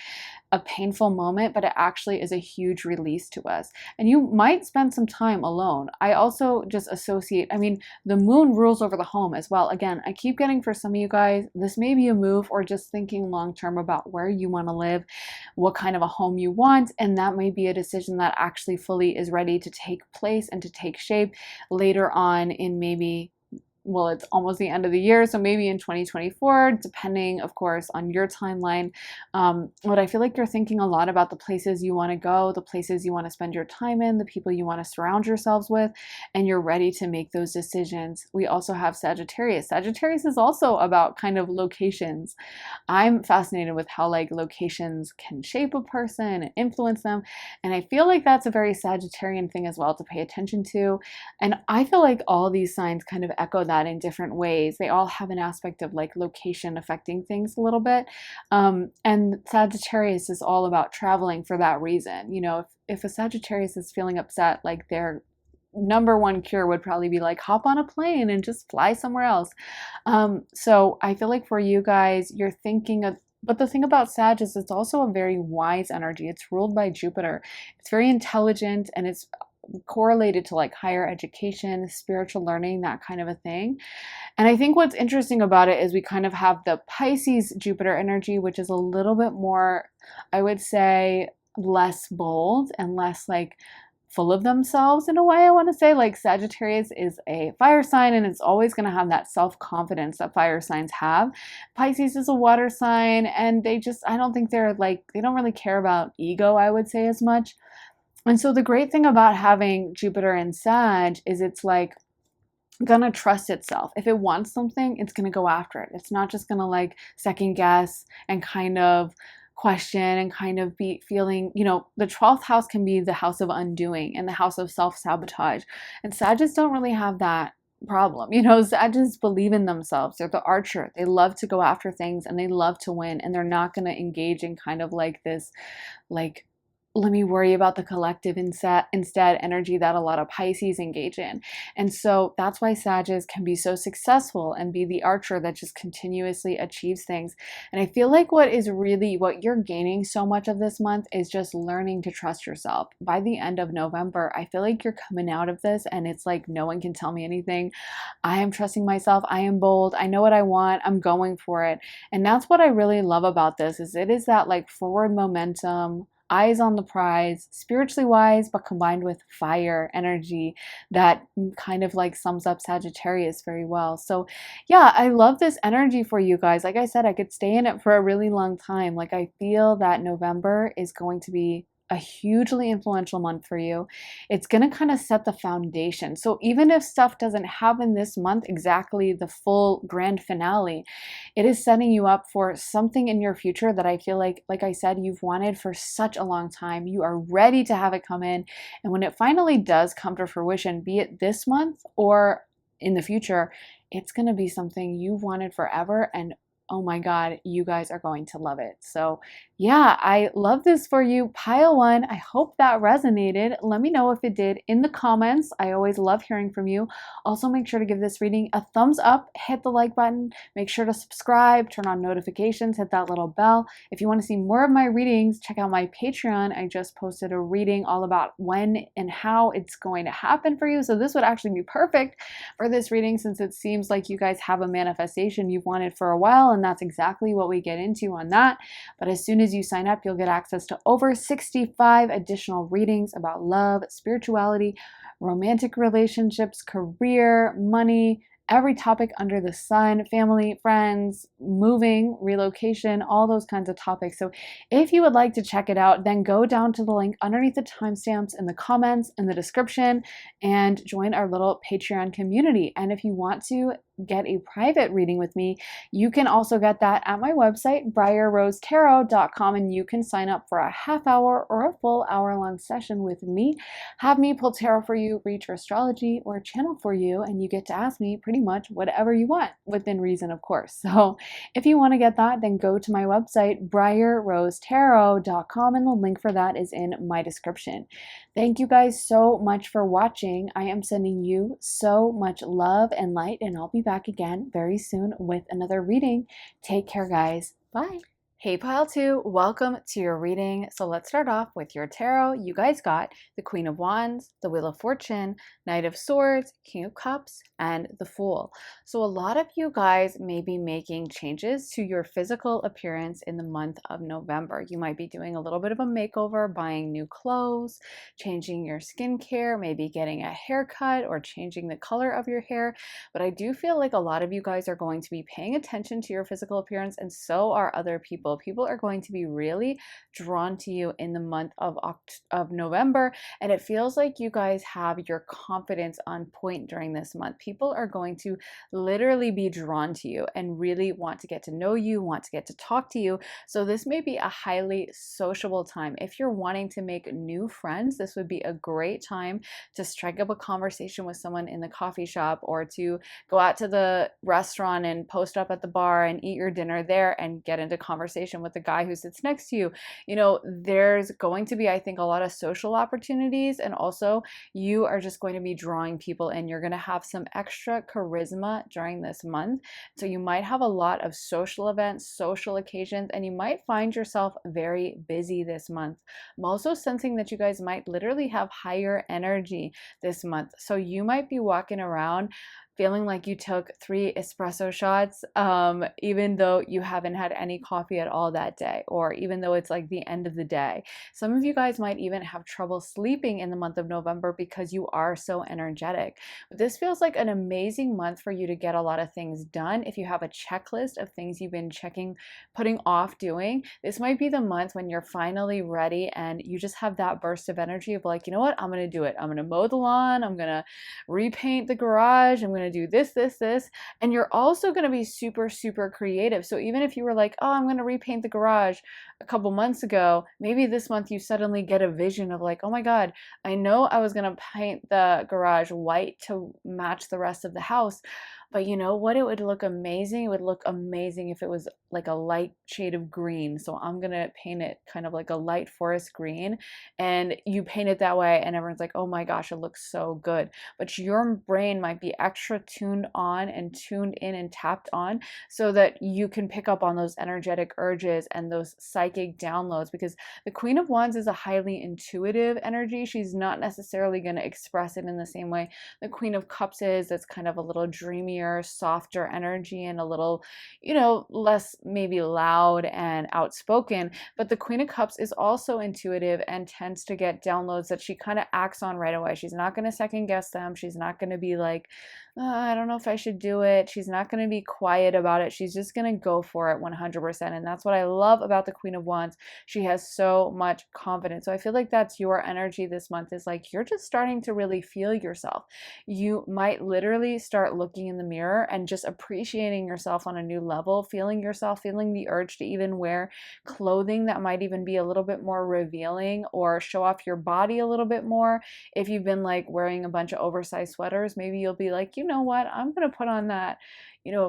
a painful moment, but it actually is a huge release to us. And you might spend some time alone. I also just associate, I mean, the moon rules over the home as well. Again, I keep getting, for some of you guys, this may be a move or just thinking long-term about where you want to live, what kind of a home you want, and that may be a decision that actually fully is ready to take place and to take shape later on in maybe, well, it's almost the end of the year, so maybe in 2024, depending, of course, on your timeline. But I feel like you're thinking a lot about the places you want to go, the places you want to spend your time in, the people you want to surround yourselves with, and you're ready to make those decisions. We also have Sagittarius. Sagittarius is also about kind of locations. I'm fascinated with how like locations can shape a person and influence them, and I feel like that's a very Sagittarian thing as well to pay attention to. And I feel like all these signs kind of echo that in different ways. They all have an aspect of like location affecting things a little bit. And Sagittarius is all about traveling for that reason. You know, if a Sagittarius is feeling upset, like their number one cure would probably be like hop on a plane and just fly somewhere else. So I feel like for you guys, you're thinking of, but the thing about Sag is it's also a very wise energy. It's ruled by Jupiter. It's very intelligent, and it's correlated to like higher education, spiritual learning, that kind of a thing. And I think what's interesting about it is we kind of have the Pisces Jupiter energy, which is a little bit more, I would say, less bold and less like full of themselves in a way, I want to say. Like Sagittarius is a fire sign and it's always going to have that self-confidence that fire signs have. Pisces is a water sign and I don't think they don't really care about ego, I would say, as much. And so the great thing about having Jupiter in Sag is it's like gonna trust itself. If it wants something, it's gonna go after it. It's not just gonna like second guess and kind of question and kind of be feeling, the 12th house can be the house of undoing and the house of self-sabotage. And Sagittarius don't really have that problem. Sagittarius believe in themselves. They're the archer. They love to go after things and they love to win, and they're not gonna engage in kind of like this, like, let me worry about the collective instead energy that a lot of Pisces engage in. And so that's why Sagittarius can be so successful and be the archer that just continuously achieves things. And I feel like what you're gaining so much of this month is just learning to trust yourself. By the end of November, I feel like you're coming out of this and it's like, no one can tell me anything. I am trusting myself. I am bold. I know what I want. I'm going for it. And that's what I really love about this, is it is that like forward momentum, eyes on the prize, spiritually wise, but combined with fire energy that kind of like sums up Sagittarius very well. So yeah, I love this energy for you guys. Like I said, I could stay in it for a really long time. Like I feel that November is going to be a hugely influential month for you. It's going to kind of set the foundation. So even if stuff doesn't happen this month, exactly the full grand finale, it is setting you up for something in your future that I feel like I said, you've wanted for such a long time. You are ready to have it come in. And when it finally does come to fruition, be it this month or in the future, it's going to be something you've wanted forever. And oh my God, you guys are going to love it. So yeah, I love this for you. Pile one, I hope that resonated. Let me know if it did in the comments. I always love hearing from you. Also, make sure to give this reading a thumbs up, hit the like button, make sure to subscribe, turn on notifications, hit that little bell. If you want to see more of my readings, check out my Patreon. I just posted a reading all about when and how it's going to happen for you. So this would actually be perfect for this reading, since it seems like you guys have a manifestation you've wanted for a while, and that's exactly what we get into on that. But as soon as you sign up, you'll get access to over 65 additional readings about love, spirituality, romantic relationships, career, money, every topic under the sun, family, friends, moving, relocation, all those kinds of topics. So if you would like to check it out, then go down to the link underneath the timestamps in the comments, in the description, and join our little Patreon community. And if you want to get a private reading with me, you can also get that at my website, briarrosetarot.com, and you can sign up for a half hour or a full hour-long session with me. Have me pull tarot for you, read your astrology, or channel for you, and you get to ask me pretty much whatever you want, within reason, of course. So if you want to get that, then go to my website, briarrosetarot.com, and the link for that is in my description. Thank you guys so much for watching. I am sending you so much love and light, and I'll be back again very soon with another reading. Take care, guys. Bye. Hey Pile 2, welcome to your reading. So let's start off with your tarot. You guys got the Queen of Wands, the Wheel of Fortune, Knight of Swords, King of Cups, and the Fool. So a lot of you guys may be making changes to your physical appearance in the month of November. You might be doing a little bit of a makeover, buying new clothes, changing your skincare, maybe getting a haircut or changing the color of your hair. But I do feel like a lot of you guys are going to be paying attention to your physical appearance, and so are other people. People are going to be really drawn to you in the month of November, and it feels like you guys have your confidence on point during this month. People are going to literally be drawn to you and really want to get to know you, want to get to talk to you. So this may be a highly sociable time. If you're wanting to make new friends, this would be a great time to strike up a conversation with someone in the coffee shop, or to go out to the restaurant and post up at the bar and eat your dinner there and get into conversation with the guy who sits next to you. There's going to be, I think, a lot of social opportunities, and also you are just going to be drawing people in. You're going to have some extra charisma during this month. So you might have a lot of social events, social occasions, and you might find yourself very busy this month. I'm also sensing that you guys might literally have higher energy this month. So you might be walking around feeling like you took 3 espresso shots, even though you haven't had any coffee at all that day, or even though it's like the end of the day. Some of you guys might even have trouble sleeping in the month of November because you are so energetic. But this feels like an amazing month for you to get a lot of things done. If you have a checklist of things you've been putting off doing, this might be the month when you're finally ready and you just have that burst of energy of like, you know what, I'm going to do it. I'm going to mow the lawn. I'm going to repaint the garage. I'm going to do this, this, this. And you're also going to be super, super creative. So even if you were like, oh, I'm going to repaint the garage a couple months ago, maybe this month you suddenly get a vision of like, oh my God, I know I was going to paint the garage white to match the rest of the house. But you know what? It would look amazing. It would look amazing if it was like a light shade of green. So I'm going to paint it kind of like a light forest green. And you paint it that way, and everyone's like, oh my gosh, it looks so good. But your brain might be extra tuned on and tuned in and tapped on so that you can pick up on those energetic urges and those psychic downloads, because the Queen of Wands is a highly intuitive energy. She's not necessarily going to express it in the same way the Queen of Cups is. That's kind of a little dreamier, softer energy and a little, less maybe loud and outspoken. But the Queen of Cups is also intuitive and tends to get downloads that she kind of acts on right away. She's not going to second guess them. She's not going to be like, I don't know if I should do it. She's not going to be quiet about it. She's just going to go for it 100%. And that's what I love about the Queen of Wands. She has so much confidence. So I feel like that's your energy this month, is like you're just starting to really feel yourself. You might literally start looking in the mirror and just appreciating yourself on a new level, feeling yourself, feeling the urge to even wear clothing that might even be a little bit more revealing or show off your body a little bit more. If you've been like wearing a bunch of oversized sweaters, maybe you'll be like, you know what, I'm going to put on that,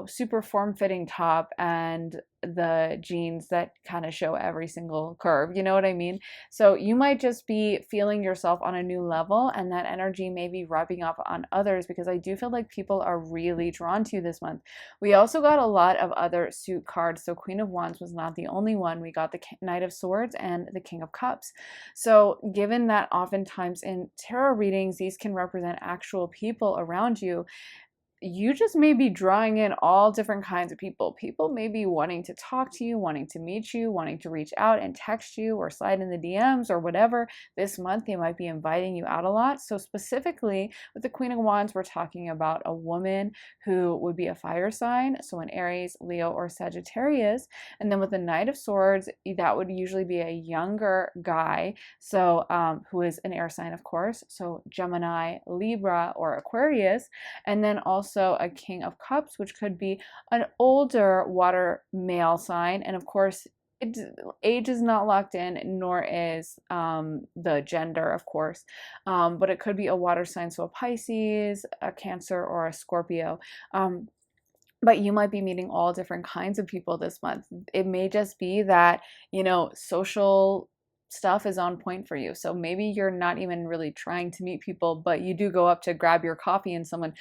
super form-fitting top and the jeans that kind of show every single curve. You know what I mean? So you might just be feeling yourself on a new level, and that energy may be rubbing off on others, because I do feel like people are really drawn to you this month. We also got a lot of other suit cards. So Queen of Wands was not the only one. We got the Knight of Swords and the King of Cups. So given that oftentimes in tarot readings, these can represent actual people around you, you just may be drawing in all different kinds of people. People may be wanting to talk to you, wanting to meet you, wanting to reach out and text you or slide in the DMs or whatever. This month, they might be inviting you out a lot. So specifically with the Queen of Wands, we're talking about a woman who would be a fire sign. So an Aries, Leo, or Sagittarius. And then with the Knight of Swords, that would usually be a younger guy. So who is an air sign, of course. So Gemini, Libra, or Aquarius. And then also a King of Cups, which could be an older water male sign. And of course, age is not locked in, nor is the gender, of course. But it could be a water sign, so a Pisces, a Cancer, or a Scorpio. But you might be meeting all different kinds of people this month. It may just be that, social stuff is on point for you. So maybe you're not even really trying to meet people, but you do go up to grab your coffee and someone,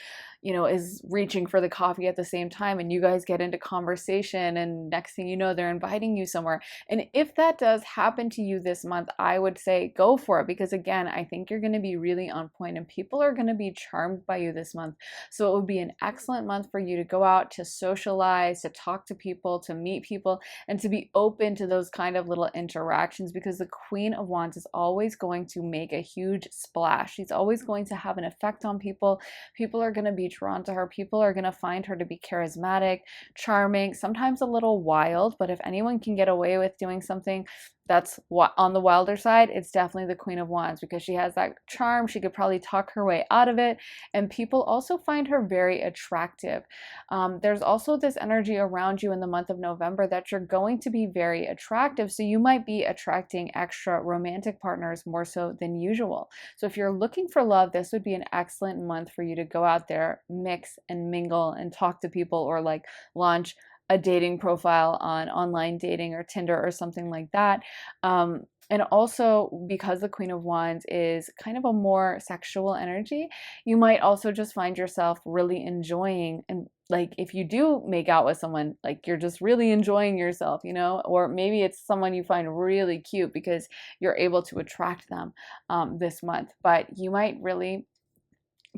is reaching for the coffee at the same time, and you guys get into conversation, and next thing you know, they're inviting you somewhere. And if that does happen to you this month, I would say go for it, because again, I think you're going to be really on point and people are going to be charmed by you this month. So it would be an excellent month for you to go out, to socialize, to talk to people, to meet people, and to be open to those kind of little interactions, because the Queen of Wands is always going to make a huge splash. She's always going to have an effect on people. People are going to be drawn to her. People are going to find her to be charismatic, charming, sometimes a little wild. But if anyone can get away with doing something that's on the wilder side, it's definitely the Queen of Wands, because she has that charm. She could probably talk her way out of it, and people also find her very attractive. There's also this energy around you in the month of November that you're going to be very attractive, so you might be attracting extra romantic partners more so than usual. So if you're looking for love, this would be an excellent month for you to go out there, mix and mingle and talk to people, or like launch a dating profile on online dating or Tinder or something like that. And also, because the Queen of Wands is kind of a more sexual energy, you might also just find yourself really enjoying, and like if you do make out with someone, like you're just really enjoying yourself, or maybe it's someone you find really cute because you're able to attract them this month. But you might really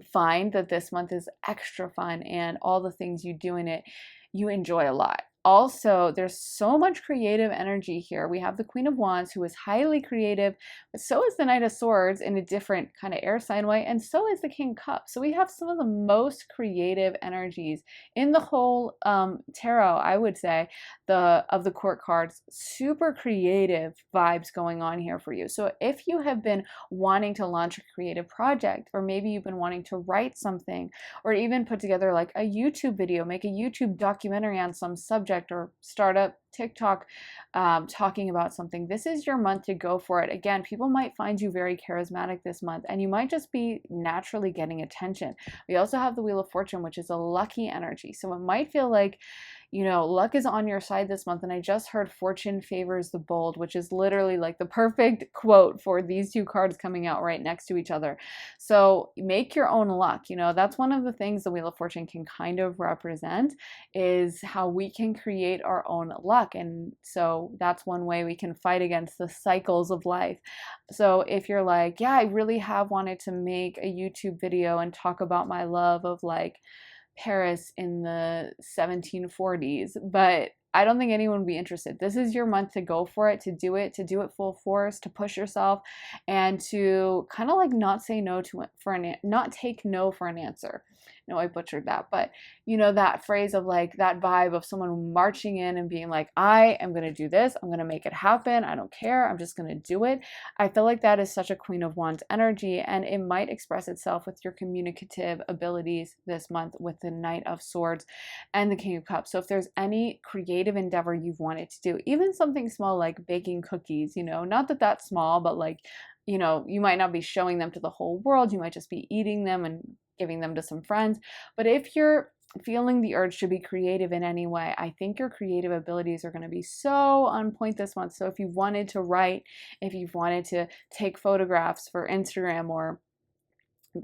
find that this month is extra fun and all the things you do in it, you enjoy a lot. Also, there's so much creative energy here. We have the Queen of Wands, who is highly creative, but so is the Knight of Swords in a different kind of air sign way, and so is the King of Cups. So we have some of the most creative energies in the whole tarot, I would say, of the court cards. Super creative vibes going on here for you. So if you have been wanting to launch a creative project, or maybe you've been wanting to write something, or even put together like a YouTube video, make a YouTube documentary on some subject, or start up TikTok talking about something, this is your month to go for it. Again, people might find you very charismatic this month, and you might just be naturally getting attention. We also have the Wheel of Fortune, which is a lucky energy. So it might feel like, you know, luck is on your side this month. And I just heard fortune favors the bold, which is literally like the perfect quote for these two cards coming out right next to each other. So make your own luck. You know, that's one of the things the Wheel of Fortune can kind of represent, is how we can create our own luck. And so that's one way we can fight against the cycles of life. So if you're like, yeah, I really have wanted to make a YouTube video and talk about my love of like Paris in the 1740s, but I don't think anyone would be interested. This is your month to go for it, to do it full force, to push yourself, and to kind of like not say no to it not take no for an answer. No, I butchered that, but you know, that phrase of like that vibe of someone marching in and being like, I am going to do this. I'm going to make it happen. I don't care. I'm just going to do it. I feel like that is such a Queen of Wands energy, and it might express itself with your communicative abilities this month with the Knight of Swords and the King of Cups. So if there's any creative endeavor you've wanted to do, even something small like baking cookies, you know, not that that's small, but like, you know, you might not be showing them to the whole world. You might just be eating them and giving them to some friends. But if you're feeling the urge to be creative in any way, I think your creative abilities are going to be so on point this month. So if you've wanted to write, if you've wanted to take photographs for Instagram, or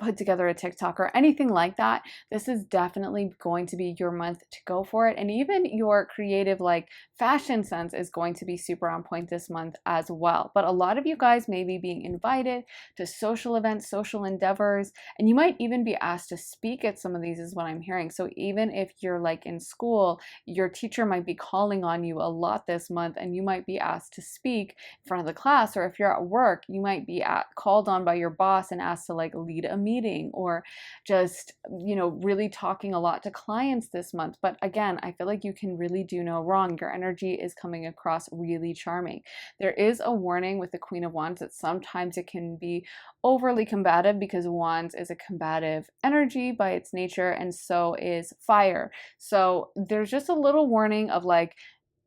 put together a TikTok or anything like that, this is definitely going to be your month to go for it. And even your creative like fashion sense is going to be super on point this month as well. But a lot of you guys may be being invited to social events, social endeavors, and you might even be asked to speak at some of these, is what I'm hearing. So even if you're like in school, your teacher might be calling on you a lot this month, and you might be asked to speak in front of the class. Or if you're at work, you might be called on by your boss and asked to like lead a meeting, or just, you know, really talking a lot to clients this month. But again, I feel like you can really do no wrong. Your energy is coming across really charming. There is a warning with the Queen of Wands that sometimes it can be overly combative, because Wands is a combative energy by its nature, and so is fire. So there's just a little warning of like,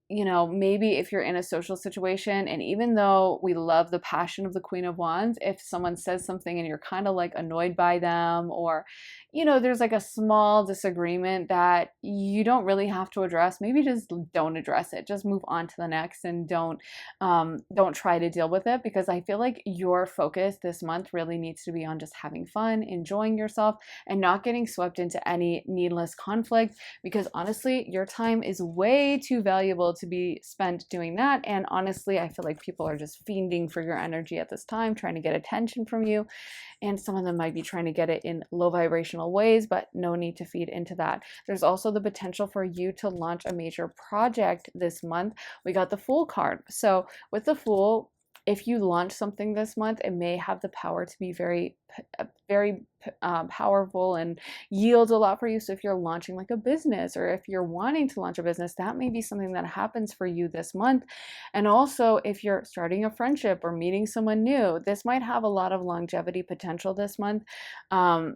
you know, maybe if you're in a social situation, and even though we love the passion of the Queen of Wands, if someone says something and you're kind of like annoyed by them, or, you know, there's like a small disagreement that you don't really have to address, maybe just don't address it. Just move on to the next, and don't try to deal with it, because I feel like your focus this month really needs to be on just having fun, enjoying yourself, and not getting swept into any needless conflict, because honestly, your time is way too valuable to be spent doing that. And honestly, I feel like people are just fiending for your energy at this time, trying to get attention from you. And some of them might be trying to get it in low vibrational ways, but no need to feed into that. There's also the potential for you to launch a major project this month. We got the Fool card. So with the Fool, if you launch something this month, it may have the power to be very powerful and yield a lot for you. So if you're launching like a business, or if you're wanting to launch a business, that may be something that happens for you this month. And also, if you're starting a friendship or meeting someone new, this might have a lot of longevity potential this month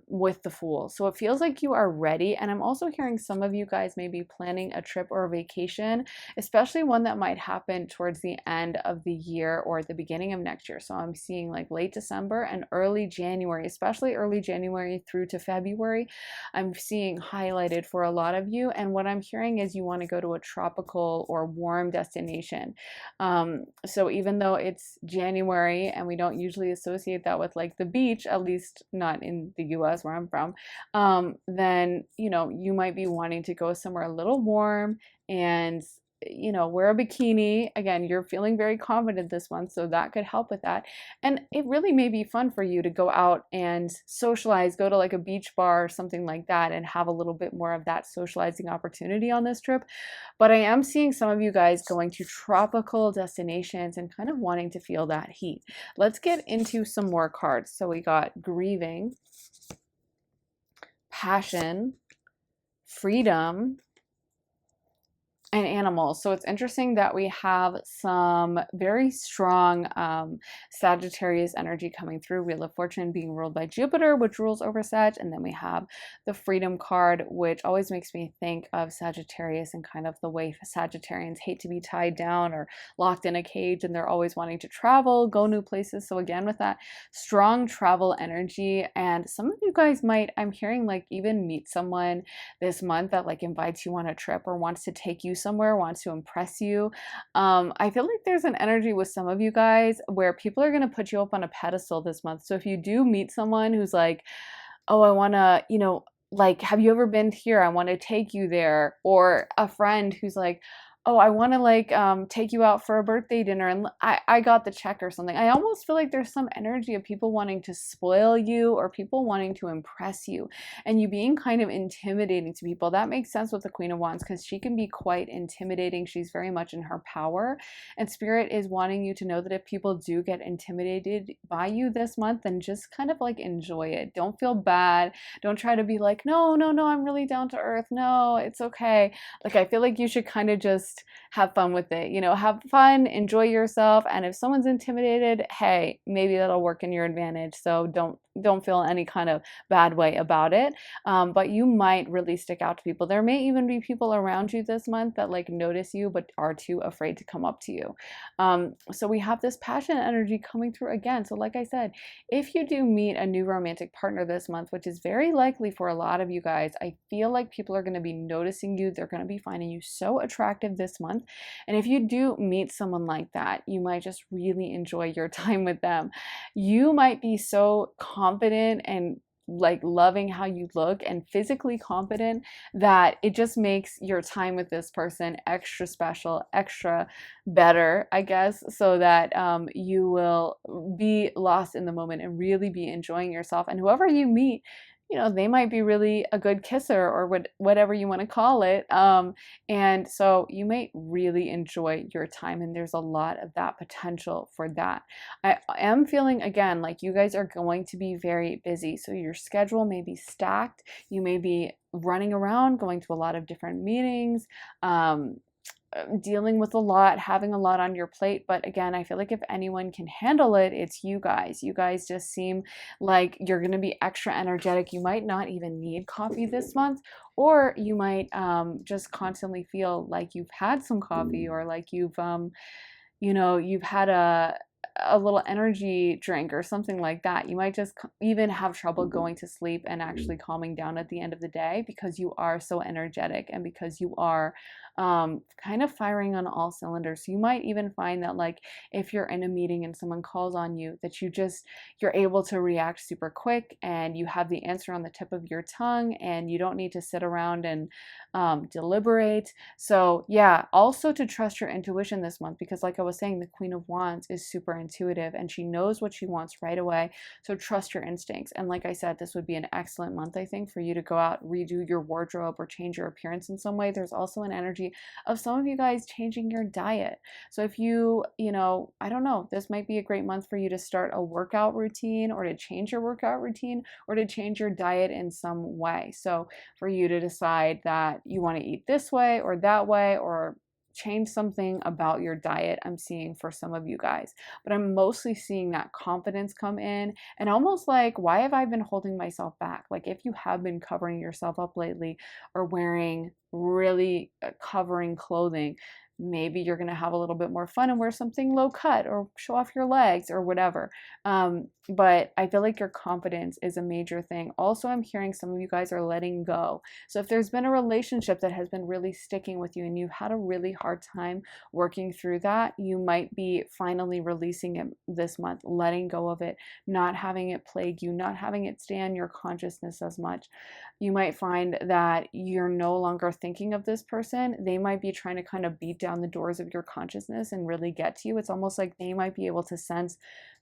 with the Fool. So it feels like you are ready. And I'm also hearing some of you guys may be planning a trip or a vacation, especially one that might happen towards the end of the year or the beginning of next year. So I'm seeing like late December and early January, especially early January through to February, I'm seeing highlighted for a lot of you. And what I'm hearing is you want to go to a tropical or warm destination. So even though it's January and we don't usually associate that with like the beach, at least not in the US where I'm from, then, you know, you might be wanting to go somewhere a little warm and wear a bikini. Again, you're feeling very confident this month, so that could help with that. And it really may be fun for you to go out and socialize, go to like a beach bar or something like that, and have a little bit more of that socializing opportunity on this trip. But I am seeing some of you guys going to tropical destinations and kind of wanting to feel that heat. Let's get into some more cards. So we got grieving, passion, freedom, and animals. So it's interesting that we have some very strong Sagittarius energy coming through. Wheel of Fortune being ruled by Jupiter, which rules over Sag. And then we have the Freedom card, which always makes me think of Sagittarius and kind of the way Sagittarians hate to be tied down or locked in a cage, and they're always wanting to travel, go new places. So again, with that strong travel energy, and some of you guys might, I'm hearing, like even meet someone this month that like invites you on a trip or wants to take you somewhere, wants to impress you. I feel like there's an energy with some of you guys where people are going to put you up on a pedestal this month. So if you do meet someone who's like, oh, I want to, like, have you ever been here? I want to take you there. Or a friend who's like, oh, I want to like take you out for a birthday dinner and I got the check or something. I almost feel like there's some energy of people wanting to spoil you or people wanting to impress you and you being kind of intimidating to people. That makes sense with the Queen of Wands because she can be quite intimidating. She's very much in her power, and Spirit is wanting you to know that if people do get intimidated by you this month, then just kind of like enjoy it. Don't feel bad. Don't try to be like, no, no, no, I'm really down to earth. No, it's okay. Like, I feel like you should kind of just have fun with it, have fun, enjoy yourself. And if someone's intimidated, hey, maybe that'll work in your advantage. So don't feel any kind of bad way about it. But you might really stick out to people. There may even be people around you this month that like notice you but are too afraid to come up to you. So we have this passion energy coming through again. So like I said, if you do meet a new romantic partner this month, which is very likely for a lot of you guys, I feel like people are going to be noticing you. They're going to be finding you so attractive this month. And if you do meet someone like that, you might just really enjoy your time with them. You might be so confident and like loving how you look and physically confident that it just makes your time with this person extra special, extra better, I guess, so that you will be lost in the moment and really be enjoying yourself. And whoever you meet, they might be really a good kisser or whatever you want to call it. And so you may really enjoy your time, and there's a lot of that potential for that. I am feeling, again, like you guys are going to be very busy. So your schedule may be stacked. You may be running around, going to a lot of different meetings, dealing with a lot, having a lot on your plate. But again, I feel like if anyone can handle it, it's you guys. You guys just seem like you're going to be extra energetic. You might not even need coffee this month, or you might just constantly feel like you've had some coffee, or like you've had a little energy drink or something like that. You might just even have trouble going to sleep and actually calming down at the end of the day because you are so energetic and because you are kind of firing on all cylinders. So you might even find that like if you're in a meeting and someone calls on you, that you're able to react super quick and you have the answer on the tip of your tongue and you don't need to sit around and deliberate. So yeah, also to trust your intuition this month, because like I was saying, the Queen of Wands is super intuitive and she knows what she wants right away. So trust your instincts. And like I said, this would be an excellent month, I think, for you to go out, redo your wardrobe or change your appearance in some way. There's also an energy of some of you guys changing your diet. So if I don't know, this might be a great month for you to start a workout routine or to change your workout routine or to change your diet in some way. So for you to decide that you want to eat this way or that way, or change something about your diet, I'm seeing for some of you guys. But I'm mostly seeing that confidence come in and almost like, why have I been holding myself back? Like if you have been covering yourself up lately or wearing really covering clothing, maybe you're going to have a little bit more fun and wear something low cut or show off your legs or whatever. But I feel like your confidence is a major thing. Also, I'm hearing some of you guys are letting go. So if there's been a relationship that has been really sticking with you and you've had a really hard time working through that, you might be finally releasing it this month, letting go of it, not having it plague you, not having it stay on your consciousness as much. You might find that you're no longer thinking of this person. They might be trying to kind of beat down the doors of your consciousness and really get to you. It's almost like they might be able to sense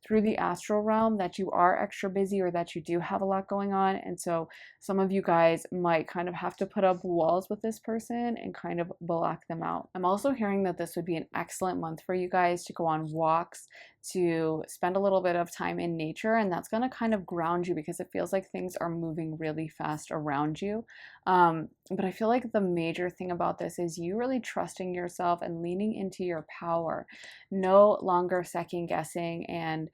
through the astral realm that you are extra busy or that you do have a lot going on. And so some of you guys might kind of have to put up walls with this person and kind of block them out. I'm also hearing that this would be an excellent month for you guys to go on walks, to spend a little bit of time in nature, and that's going to kind of ground you because it feels like things are moving really fast around you. But I feel like the major thing about this is you really trusting yourself and leaning into your power, no longer second guessing and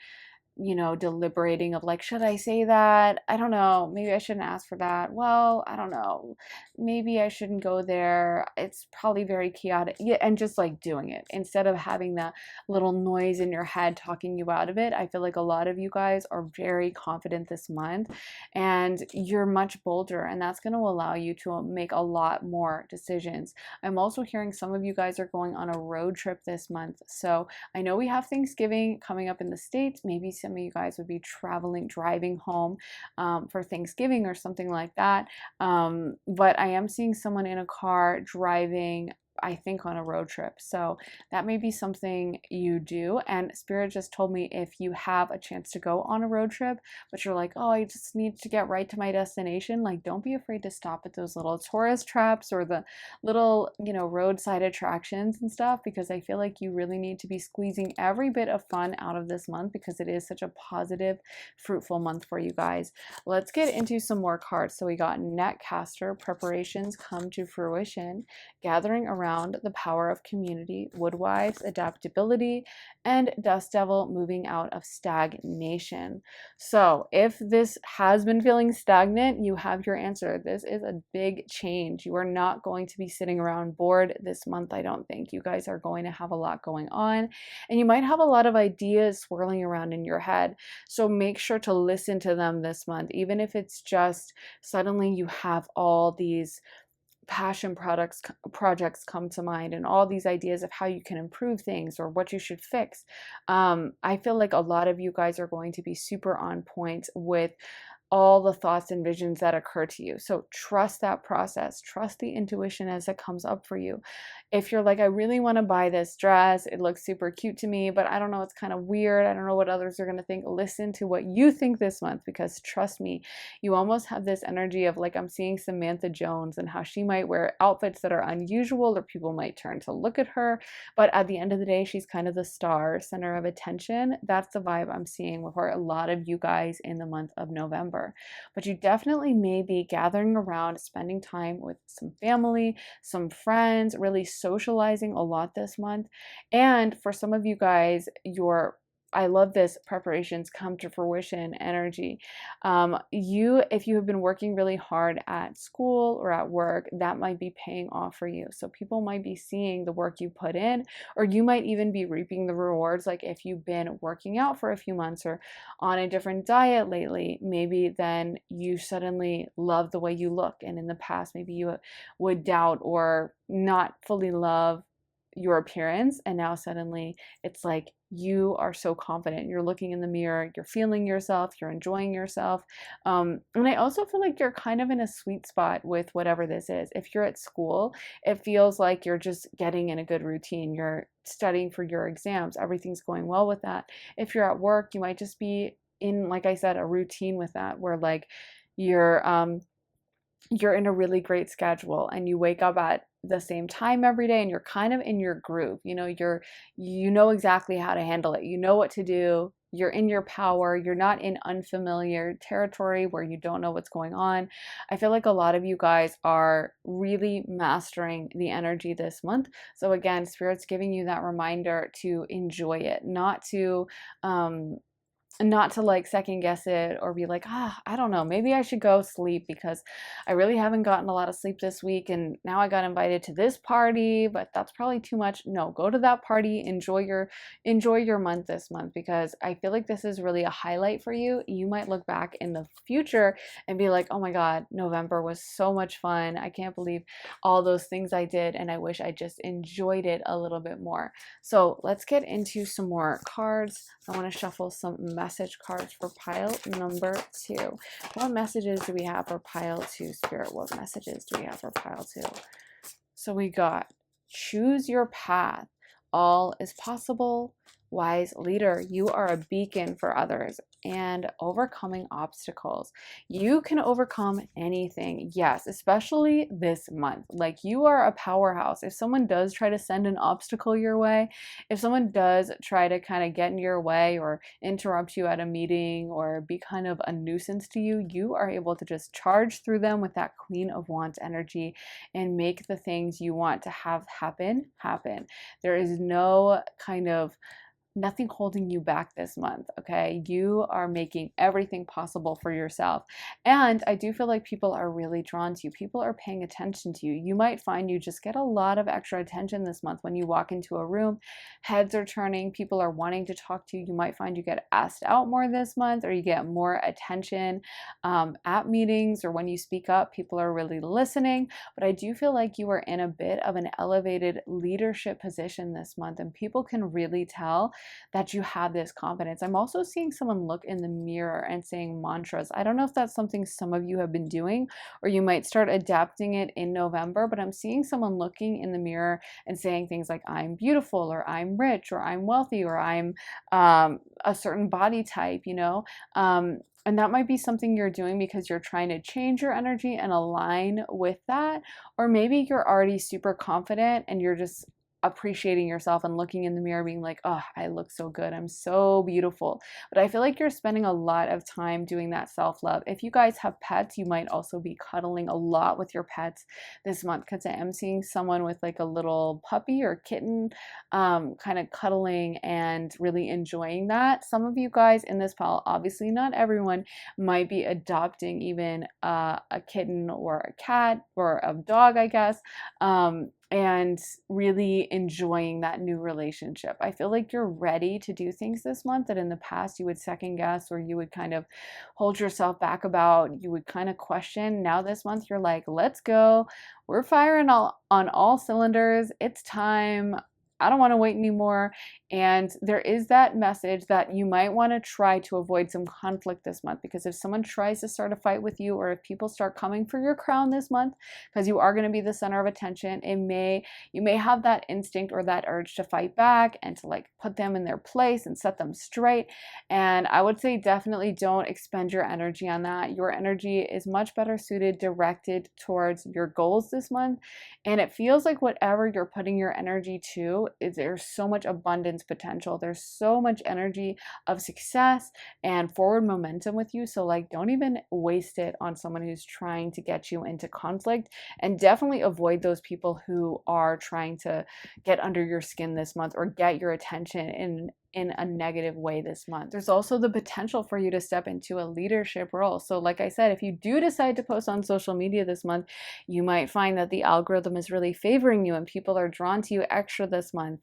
deliberating of like, should I say that? I don't know. Maybe I shouldn't ask for that. Well, I don't know. Maybe I shouldn't go there. It's probably very chaotic. Yeah, and just like doing it instead of having that little noise in your head talking you out of it. I feel like a lot of you guys are very confident this month and you're much bolder, and that's going to allow you to make a lot more decisions. I'm also hearing some of you guys are going on a road trip this month. So I know we have Thanksgiving coming up in the States. Maybe some of you guys would be driving home for Thanksgiving or something like that. But I am seeing someone in a car driving, I think, on a road trip. So that may be something you do. And Spirit just told me if you have a chance to go on a road trip, but you're like, oh, I just need to get right to my destination, like, don't be afraid to stop at those little tourist traps or the little, roadside attractions and stuff, because I feel like you really need to be squeezing every bit of fun out of this month because it is such a positive, fruitful month for you guys. Let's get into some more cards. So we got Netcaster, preparations come to fruition, gathering around the power of community, woodwives, adaptability, and dust devil, moving out of stagnation. So if this has been feeling stagnant, you have your answer. This is a big change. You are not going to be sitting around bored this month, I don't think. You guys are going to have a lot going on, and you might have a lot of ideas swirling around in your head. So make sure to listen to them this month, even if it's just suddenly you have all these passion projects come to mind and all these ideas of how you can improve things or what you should fix. I feel like a lot of you guys are going to be super on point with all the thoughts and visions that occur to you. So trust that process, trust the intuition as it comes up for you. If you're like, I really want to buy this dress, it looks super cute to me, but I don't know, it's kind of weird, I don't know what others are going to think, listen to what you think this month, because trust me, you almost have this energy of like, I'm seeing Samantha Jones and how she might wear outfits that are unusual or people might turn to look at her, but at the end of the day, she's kind of the star, center of attention. That's the vibe I'm seeing for a lot of you guys in the month of November. But you definitely may be gathering around, spending time with some family, some friends, really socializing a lot this month. And for some of you guys, I love this preparations come to fruition energy. If you have been working really hard at school or at work, that might be paying off for you. So people might be seeing the work you put in, or you might even be reaping the rewards. Like if you've been working out for a few months or on a different diet lately, maybe then you suddenly love the way you look. And in the past, maybe you would doubt or not fully love your appearance, and now suddenly it's like you are so confident, you're looking in the mirror, you're feeling yourself, you're enjoying yourself. And I also feel like you're kind of in a sweet spot with whatever this is. If you're at school, it feels like you're just getting in a good routine, you're studying for your exams, everything's going well with that. If you're at work, you might just be in, like I said, a routine with that, where like you're in a really great schedule and you wake up at the same time every day and you're kind of in your groove. You know exactly how to handle it. You know what to do. You're in your power. You're not in unfamiliar territory where you don't know what's going on. I feel like a lot of you guys are really mastering the energy this month. So again, Spirit's giving you that reminder to enjoy it, not to not to like second guess it or be like, I don't know, maybe I should go sleep because I really haven't gotten a lot of sleep this week and now I got invited to this party, but that's probably too much. No, go to that party, enjoy your month this month, because I feel like this is really a highlight for you. You might look back in the future and be like, oh my God, November was so much fun. I can't believe all those things I did and I wish I just enjoyed it a little bit more. So let's get into some more cards. I want to shuffle some message cards for pile number 2. What messages do we have for pile 2, Spirit? What messages do we have for pile 2? So we got choose your path. All is possible. Wise leader, you are a beacon for others, and overcoming obstacles. You can overcome anything. Yes, especially this month. Like, you are a powerhouse. If someone does try to send an obstacle your way, if someone does try to kind of get in your way or interrupt you at a meeting or be kind of a nuisance to you, you are able to just charge through them with that Queen of Wands energy and make the things you want to have happen. There is no kind of nothing holding you back this month, okay? You are making everything possible for yourself. And I do feel like people are really drawn to you. People are paying attention to you. You might find you just get a lot of extra attention this month when you walk into a room. Heads are turning, people are wanting to talk to you. You might find you get asked out more this month, or you get more attention at meetings, or when you speak up, people are really listening. But I do feel like you are in a bit of an elevated leadership position this month, and people can really tell that you have this confidence. I'm also seeing someone look in the mirror and saying mantras. I don't know if that's something some of you have been doing, or you might start adapting it in November, but I'm seeing someone looking in the mirror and saying things like, I'm beautiful, or I'm rich, or I'm wealthy, or I'm a certain body type, you know? And that might be something you're doing because you're trying to change your energy and align with that. Or maybe you're already super confident and you're just appreciating yourself and looking in the mirror being like, oh, I look so good, I'm so beautiful. But I feel like you're spending a lot of time doing that self-love. If you guys have pets, you might also be cuddling a lot with your pets this month, because I am seeing someone with like a little puppy or kitten kind of cuddling and really enjoying that. Some of you guys in this pile, obviously not everyone, might be adopting even a kitten or a cat or a dog, I guess, and really enjoying that new relationship. I feel like you're ready to do things this month that in the past you would second guess, or you would kind of hold yourself back about, you would kind of question. Now this month you're like, let's go. We're firing on all cylinders. It's time. I don't want to wait anymore. And there is that message that you might want to try to avoid some conflict this month, because if someone tries to start a fight with you, or if people start coming for your crown this month, because you are going to be the center of attention, you may have that instinct or that urge to fight back and to like put them in their place and set them straight. And I would say definitely don't expend your energy on that. Your energy is much better suited, directed towards your goals this month. And it feels like whatever you're putting your energy to, there's so much abundance potential. There's so much energy of success and forward momentum with you. So like, don't even waste it on someone who's trying to get you into conflict, and definitely avoid those people who are trying to get under your skin this month or get your attention in a negative way this month. There's also the potential for you to step into a leadership role. So like I said, if you do decide to post on social media this month, you might find that the algorithm is really favoring you and people are drawn to you extra this month.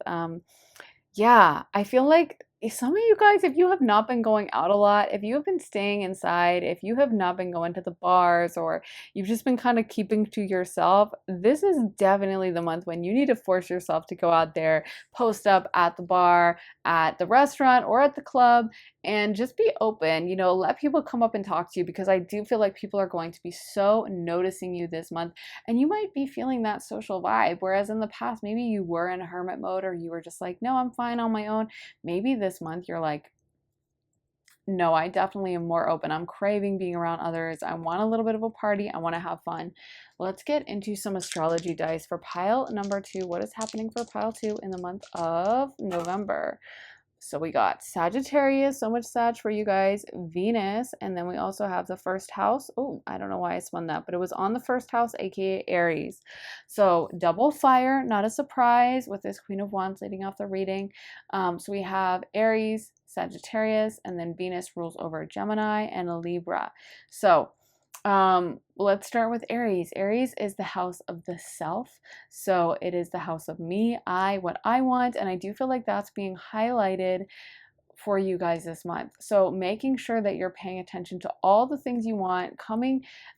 Yeah, I feel like if some of you guys, if you have not been going out a lot, if you have been staying inside, if you have not been going to the bars, or you've just been kind of keeping to yourself, this is definitely the month when you need to force yourself to go out there, post up at the bar, at the restaurant, or at the club, and just be open, you know, let people come up and talk to you, because I do feel like people are going to be so noticing you this month, and you might be feeling that social vibe. Whereas in the past, maybe you were in a hermit mode, or you were just like, no, I'm fine on my own. Maybe this month you're like, no, I definitely am more open. I'm craving being around others. I want a little bit of a party. I want to have fun. Let's get into some astrology dice for pile number 2. What is happening for pile 2 in the month of November? So we got Sagittarius, so much Sag for you guys, Venus, and then we also have the first house. Oh, I don't know why I spun that, but it was on the first house, aka Aries. So double fire, not a surprise with this Queen of Wands leading off the reading. So we have Aries, Sagittarius, and then Venus rules over Gemini and a Libra. So let's start with Aries. Aries is the house of the self. So it is the house of me, what I want. And I do feel like that's being highlighted for you guys this month. So making sure that you're paying attention to all the things you want,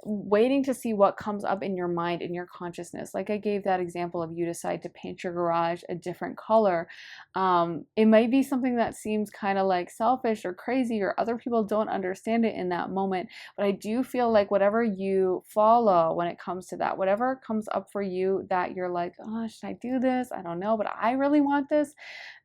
waiting to see what comes up in your mind, in your consciousness. Like I gave that example of you decide to paint your garage a different color. It might be something that seems kind of like selfish or crazy, or other people don't understand it in that moment. But I do feel like whatever you follow when it comes to that, whatever comes up for you that you're like, oh, should I do this? I don't know, but I really want this.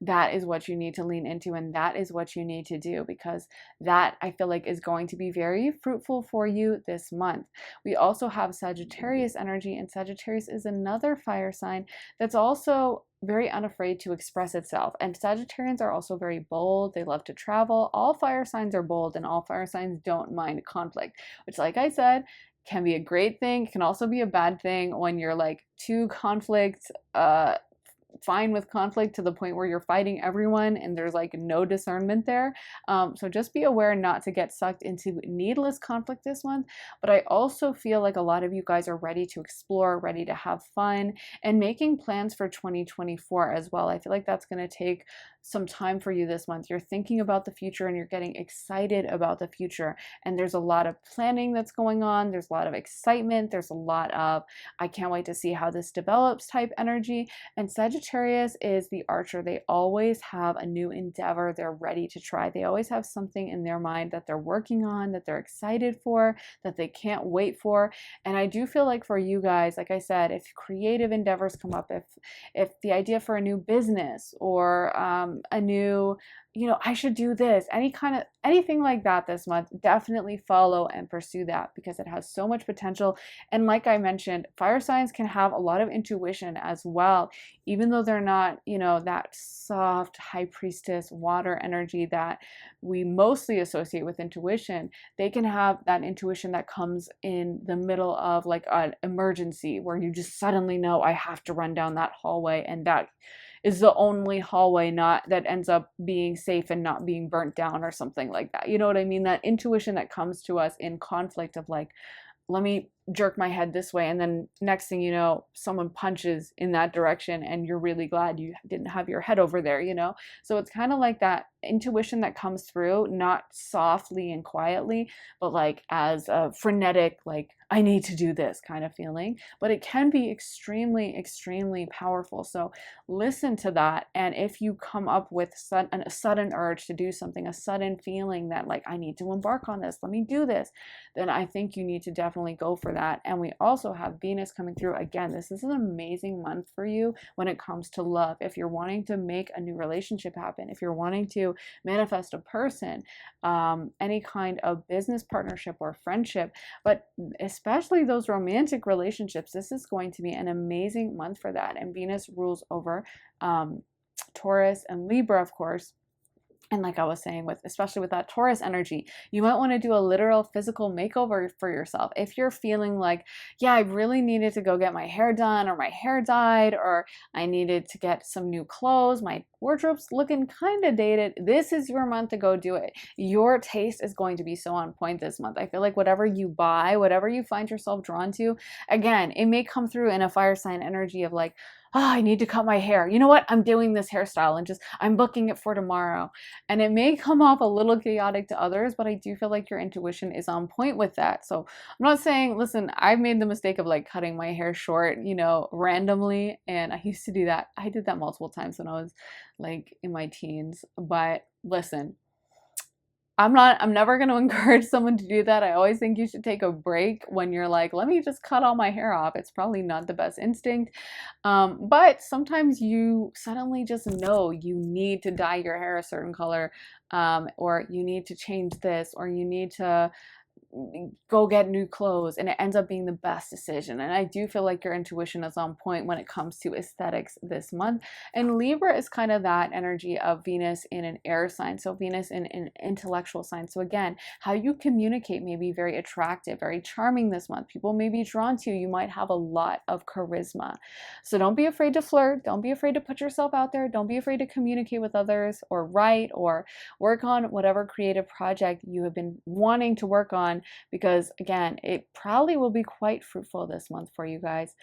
That is what you need to lean into, and that is what you need to do, because that I feel like is going to be very fruitful for you this month. We also have Sagittarius energy, and Sagittarius is another fire sign that's also very unafraid to express itself. And Sagittarians are also very bold. They love to travel. All fire signs are bold, and all fire signs don't mind conflict, which, like I said, can be a great thing. It can also be a bad thing when you're like fine with conflict to the point where you're fighting everyone and there's like no discernment there. So just be aware not to get sucked into needless conflict this month. But I also feel like a lot of you guys are ready to explore, ready to have fun, and making plans for 2024 as well. I feel like that's going to take some time for you this month. You're thinking about the future and you're getting excited about the future. And there's a lot of planning that's going on. There's a lot of excitement. There's a lot of, I can't wait to see how this develops type energy. And Sagittarius is the archer. They always have a new endeavor they're ready to try. They always have something in their mind that they're working on, that they're excited for, that they can't wait for. And I do feel like for you guys, like I said, if creative endeavors come up, if the idea for a new business or a new, I should do this, anything like that this month, definitely follow and pursue that, because it has so much potential. And like I mentioned, fire signs can have a lot of intuition as well, even though they're not, that soft high priestess water energy that we mostly associate with intuition. They can have that intuition that comes in the middle of like an emergency where you just suddenly know, I have to run down that hallway, and that is the only hallway that ends up being safe and not being burnt down or something like that. You know what I mean? That intuition that comes to us in conflict of like, let me jerk my head this way, and then next thing you know, someone punches in that direction and you're really glad you didn't have your head over there, So it's kind of like that intuition that comes through, not softly and quietly, but like as a frenetic, like, I need to do this kind of feeling. But it can be extremely, extremely powerful. So listen to that. And if you come up with a sudden urge to do something, a sudden feeling that like, I need to embark on this, let me do this, then I think you need to definitely go for that. And we also have Venus coming through. Again, this is an amazing month for you when it comes to love. If you're wanting to make a new relationship happen, if you're wanting to manifest a person, any kind of business partnership or friendship, but especially those romantic relationships, this is going to be an amazing month for that. And Venus rules over Taurus and Libra, of course. And like I was saying, especially with that Taurus energy, you might want to do a literal physical makeover for yourself. If you're feeling like, yeah, I really needed to go get my hair done, or my hair dyed, or I needed to get some new clothes, my wardrobe's looking kind of dated, this is your month to go do it. Your taste is going to be so on point this month. I feel like whatever you buy, whatever you find yourself drawn to, again, it may come through in a fire sign energy of like, oh, I need to cut my hair. You know what? I'm doing this hairstyle and I'm booking it for tomorrow. And it may come off a little chaotic to others, but I do feel like your intuition is on point with that. So I'm not saying, listen, I've made the mistake of like cutting my hair short, randomly. And I used to do that. I did that multiple times when I was like in my teens. But listen, I'm never going to encourage someone to do that. I always think you should take a break when you're like, let me just cut all my hair off. It's probably not the best instinct. But sometimes you suddenly just know you need to dye your hair a certain color, or you need to change this, or you need to go get new clothes, and it ends up being the best decision. And I do feel like your intuition is on point when it comes to aesthetics this month. And Libra is kind of that energy of Venus in an air sign, so Venus in an intellectual sign. So again, how you communicate may be very attractive, very charming this month. People may be drawn to you. You might have a lot of charisma. So don't be afraid to flirt. Don't be afraid to put yourself out there. Don't be afraid to communicate with others, or write, or work on whatever creative project you have been wanting to work on, because again, it probably will be quite fruitful this month for you guys.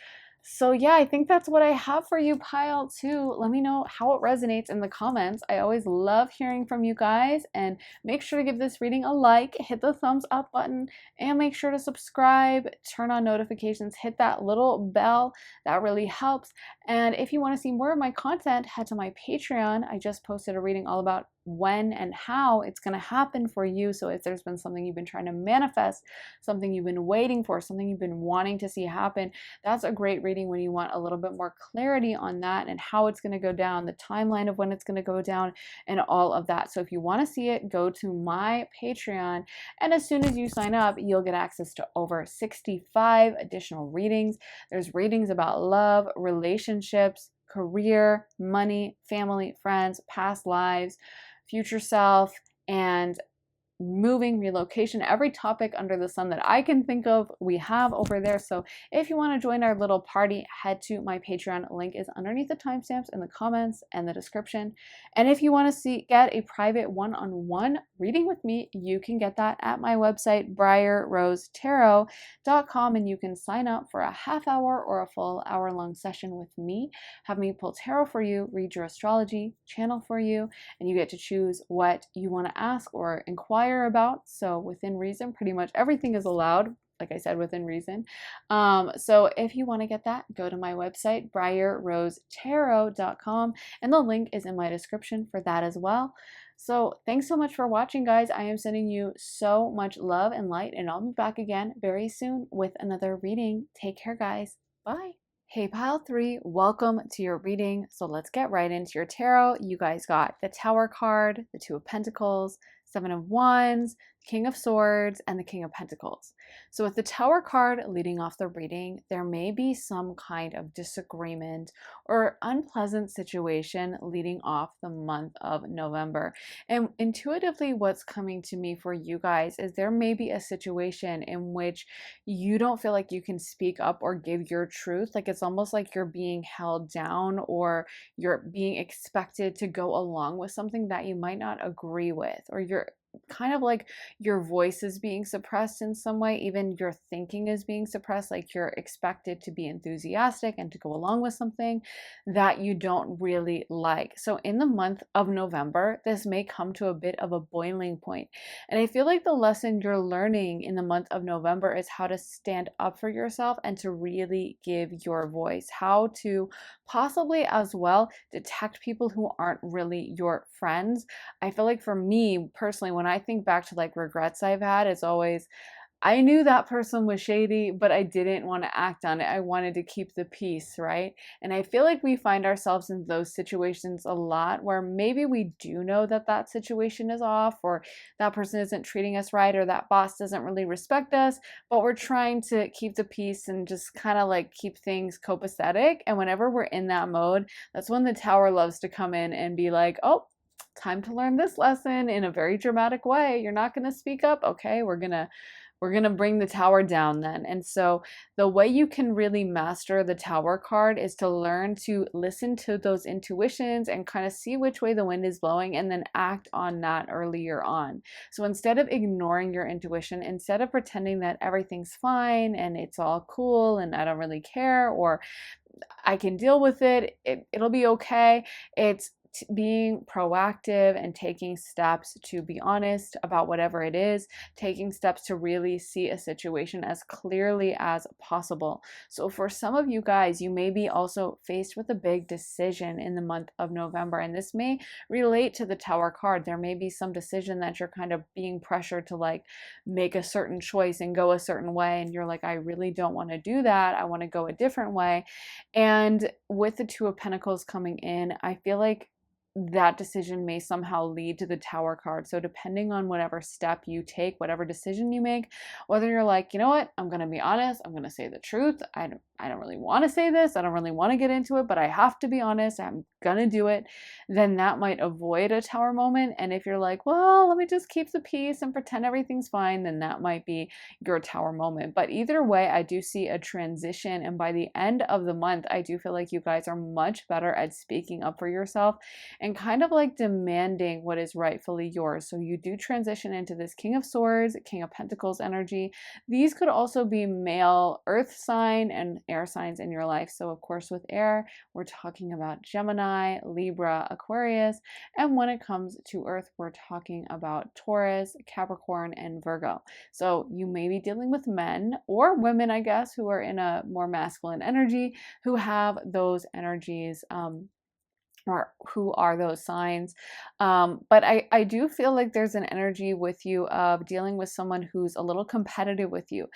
So yeah, I think that's what I have for you, pile 2. Let me know how it resonates in the comments. I always love hearing from you guys, and make sure to give this reading a like, hit the thumbs up button, and make sure to subscribe, turn on notifications, hit that little bell. That really helps. And if you want to see more of my content, head to my Patreon. I just posted a reading all about when and how it's going to happen for you. So if there's been something you've been trying to manifest, something you've been waiting for, something you've been wanting to see happen, that's a great reading when you want a little bit more clarity on that and how it's going to go down, the timeline of when it's going to go down, and all of that. So if you want to see it, go to my Patreon, and as soon as you sign up, you'll get access to over 65 additional readings. There's readings about love, relationships, career, money, family, friends, past lives, future self, and moving, relocation, every topic under the sun that I can think of, we have over there. So if you want to join our little party, head to my Patreon. Link is underneath the timestamps in the comments and the description. And if you want to get a private one-on-one reading with me, you can get that at my website, briarrosetarot.com, and you can sign up for a half-hour or a full hour-long session with me. Have me pull tarot for you, read your astrology, channel for you, and you get to choose what you want to ask or inquire about. So within reason, pretty much everything is allowed, like I said, within reason. So if you want to get that, go to my website, briarrosetarot.com, and the link is in my description for that as well. So thanks so much for watching, guys. I am sending you so much love and light, and I'll be back again very soon with another reading. Take care, guys. Bye. Hey, pile 3, welcome to your reading. So let's get right into your tarot. You guys got the Tower card, the 2 of Pentacles, 7 of Wands, King of Swords, and the King of Pentacles. So with the Tower card leading off the reading, there may be some kind of disagreement or unpleasant situation leading off the month of November. And intuitively, what's coming to me for you guys is there may be a situation in which you don't feel like you can speak up or give your truth. Like it's almost like you're being held down, or you're being expected to go along with something that you might not agree with, or you're kind of like your voice is being suppressed in some way. Even your thinking is being suppressed, like you're expected to be enthusiastic and to go along with something that you don't really like. So in the month of November, this may come to a bit of a boiling point. And I feel like the lesson you're learning in the month of November is how to stand up for yourself and to really give your voice, how to possibly as well detect people who aren't really your friends. I feel like for me personally, when I think back to like regrets I've had, it's always, I knew that person was shady, but I didn't want to act on it. I wanted to keep the peace, right? And I feel like we find ourselves in those situations a lot where maybe we do know that that situation is off, or that person isn't treating us right, or that boss doesn't really respect us, but we're trying to keep the peace and just kind of like keep things copacetic. And whenever we're in that mode, that's when the Tower loves to come in and be like, oh, time to learn this lesson in a very dramatic way. You're not going to speak up. Okay, we're going to bring the Tower down then. And so the way you can really master the Tower card is to learn to listen to those intuitions and kind of see which way the wind is blowing, and then act on that earlier on. So instead of ignoring your intuition, instead of pretending that everything's fine and it's all cool and I don't really care, or I can deal with it, it'll be okay, it's being proactive and taking steps to be honest about whatever it is, taking steps to really see a situation as clearly as possible. So for some of you guys, you may be also faced with a big decision in the month of November, and this may relate to the Tower card. There may be some decision that you're kind of being pressured to like make a certain choice and go a certain way, and you're like, I really don't want to do that, I want to go a different way. And with the 2 of Pentacles coming in, I feel like that decision may somehow lead to the Tower card. So depending on whatever step you take, whatever decision you make, whether you're like, you know what, I'm going to be honest, I'm going to say the truth. I don't really want to say this. I don't really want to get into it, but I have to be honest. I'm going to do it. Then that might avoid a Tower moment. And if you're like, well, let me just keep the peace and pretend everything's fine, then that might be your Tower moment. But either way, I do see a transition. And by the end of the month, I do feel like you guys are much better at speaking up for yourself and kind of like demanding what is rightfully yours. So you do transition into this King of Swords, King of Pentacles energy. These could also be male earth sign and air signs in your life. So of course with air, we're talking about Gemini, Libra, Aquarius. And when it comes to earth, we're talking about Taurus, Capricorn, and Virgo. So you may be dealing with men or women, I guess, who are in a more masculine energy, who have those energies, or who are those signs. But I do feel like there's an energy with you of dealing with someone who's a little competitive with you,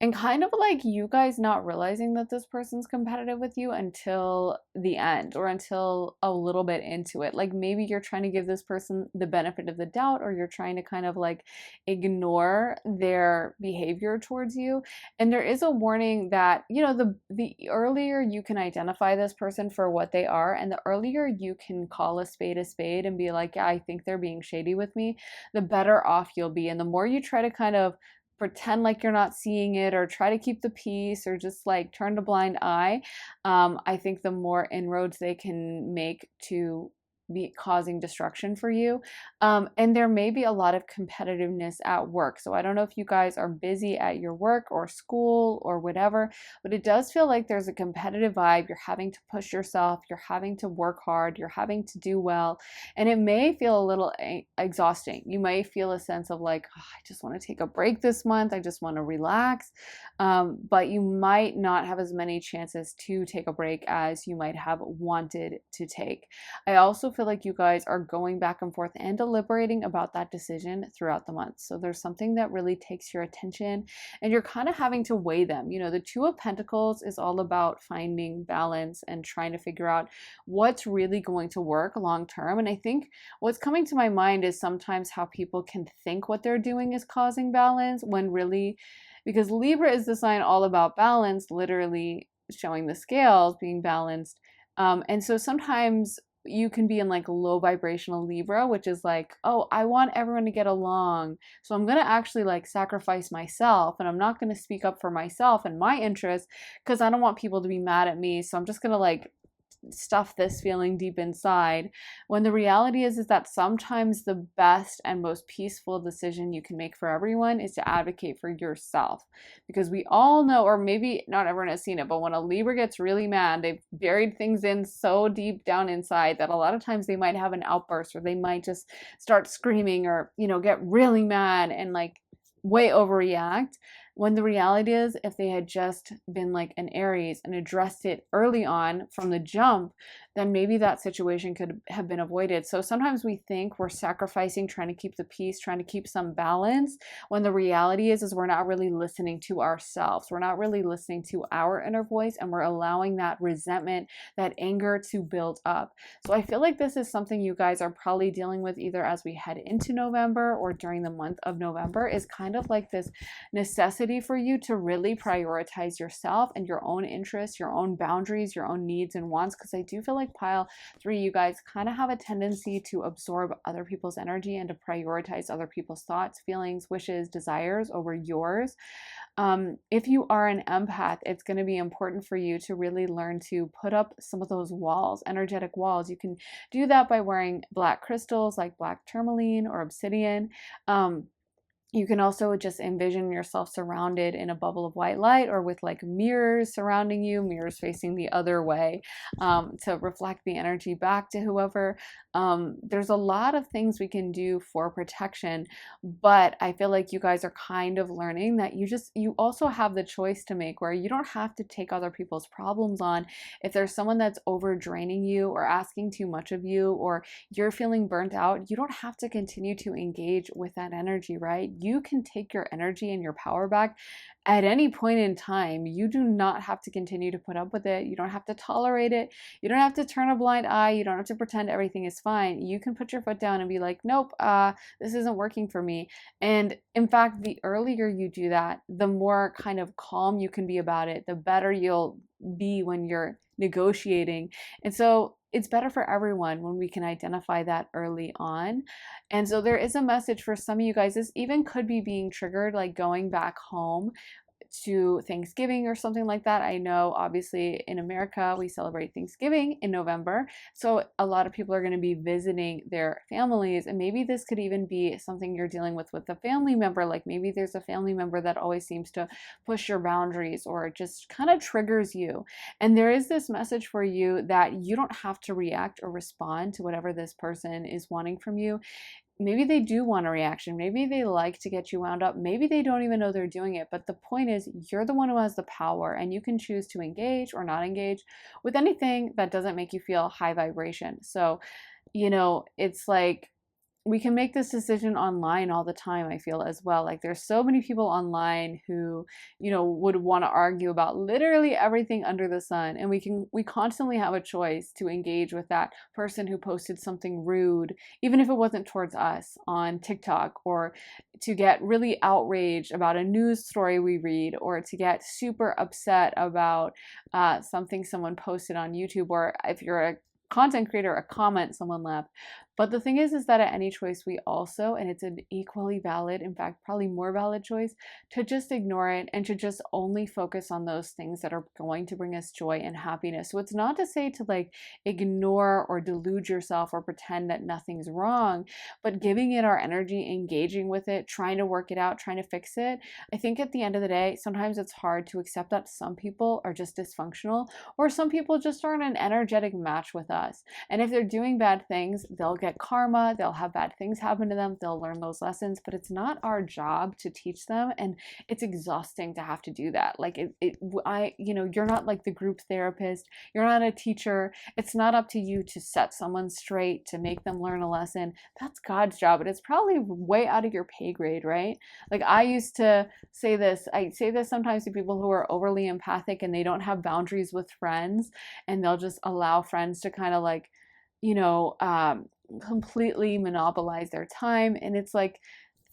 and kind of like you guys not realizing that this person's competitive with you until the end or until a little bit into it. Like maybe you're trying to give this person the benefit of the doubt, or you're trying to kind of like ignore their behavior towards you. And there is a warning that, you know, the earlier you can identify this person for what they are, and the earlier you can call a spade and be like, yeah, I think they're being shady with me, the better off you'll be. And the more you try to kind of pretend like you're not seeing it, or try to keep the peace, or just like turn a blind eye, I think the more inroads they can make to be causing destruction for you. And there may be a lot of competitiveness at work. So I don't know if you guys are busy at your work or school or whatever, but it does feel like there's a competitive vibe. You're having to push yourself, you're having to work hard, you're having to do well, and it may feel a little exhausting. You may feel a sense of like, oh, I just want to take a break this month, I just want to relax. But you might not have as many chances to take a break as you might have wanted to take. I also feel like you guys are going back and forth and deliberating about that decision throughout the month. So there's something that really takes your attention, and you're kind of having to weigh them. You know, the Two of Pentacles is all about finding balance and trying to figure out what's really going to work long term. And I think what's coming to my mind is sometimes how people can think what they're doing is causing balance, when really, because Libra is the sign all about balance, literally showing the scales being balanced. And so sometimes you can be in like low vibrational Libra, which is like, oh, I want everyone to get along, so I'm going to actually like sacrifice myself, and I'm not going to speak up for myself and my interests because I don't want people to be mad at me. So I'm just going to like stuff this feeling deep inside, when the reality is that sometimes the best and most peaceful decision you can make for everyone is to advocate for yourself. Because we all know, or maybe not everyone has seen it, but when a Libra gets really mad, they've buried things in so deep down inside that a lot of times they might have an outburst, or they might just start screaming, or, you know, get really mad and like way overreact. When the reality is, if they had just been like an Aries and addressed it early on from the jump, then maybe that situation could have been avoided. So sometimes we think we're sacrificing, trying to keep the peace, trying to keep some balance, when the reality is we're not really listening to ourselves. We're not really listening to our inner voice, and we're allowing that resentment, that anger to build up. So I feel like this is something you guys are probably dealing with either as we head into November or during the month of November, is kind of like this necessity for you to really prioritize yourself and your own interests, your own boundaries, your own needs and wants. Because I do feel like pile 3, you guys kind of have a tendency to absorb other people's energy and to prioritize other people's thoughts, feelings, wishes, desires over yours. If you are an empath, it's going to be important for you to really learn to put up some of those walls, energetic walls. You can do that by wearing black crystals like black tourmaline or obsidian. You can also just envision yourself surrounded in a bubble of white light, or with like mirrors surrounding you, mirrors facing the other way, to reflect the energy back to whoever. There's a lot of things we can do for protection, but I feel like you guys are kind of learning that you also have the choice to make, where you don't have to take other people's problems on. If there's someone that's over draining you or asking too much of you, or you're feeling burnt out, you don't have to continue to engage with that energy, right? you can take your energy and your power back at any point in time. You do not have to continue to put up with it. You don't have to tolerate it. You don't have to turn a blind eye. You don't have to pretend everything is fine. You can put your foot down and be like, nope, this isn't working for me. And in fact, the earlier you do that, the more kind of calm you can be about it, the better you'll be when you're negotiating. And so it's better for everyone when we can identify that early on. And so there is a message for some of you guys. This even could be being triggered, like going back home to Thanksgiving or something like that. I know obviously in America we celebrate Thanksgiving in November, so a lot of people are going to be visiting their families, and maybe this could even be something you're dealing with a family member. Like maybe there's a family member that always seems to push your boundaries or just kind of triggers you, and there is this message for you that you don't have to react or respond to whatever this person is wanting from you. Maybe they do want a reaction. Maybe they like to get you wound up. Maybe they don't even know they're doing it. But the point is, you're the one who has the power, and you can choose to engage or not engage with anything that doesn't make you feel high vibration. So, it's like we can make this decision online all the time, I feel, as well. Like there's so many people online who, would want to argue about literally everything under the sun. And we constantly have a choice to engage with that person who posted something rude, even if it wasn't towards us, on TikTok, or to get really outraged about a news story we read, or to get super upset about something someone posted on YouTube, or if you're a content creator, a comment someone left. But the thing is that at any choice, we also, and it's an equally valid, in fact, probably more valid choice, to just ignore it and to just only focus on those things that are going to bring us joy and happiness. So it's not to say to like ignore or delude yourself or pretend that nothing's wrong, but giving it our energy, engaging with it, trying to work it out, trying to fix it. I think at the end of the day, sometimes it's hard to accept that some people are just dysfunctional, or some people just aren't an energetic match with us. And if they're doing bad things, they'll get karma, they'll have bad things happen to them, they'll learn those lessons, but it's not our job to teach them, and it's exhausting to have to do that. Like you're not like the group therapist, you're not a teacher. It's not up to you to set someone straight, to make them learn a lesson. That's God's job, but it's probably way out of your pay grade, right? Like I used to say this, I say this sometimes to people who are overly empathic and they don't have boundaries with friends, and they'll just allow friends to kind of like, completely monopolize their time. And it's like,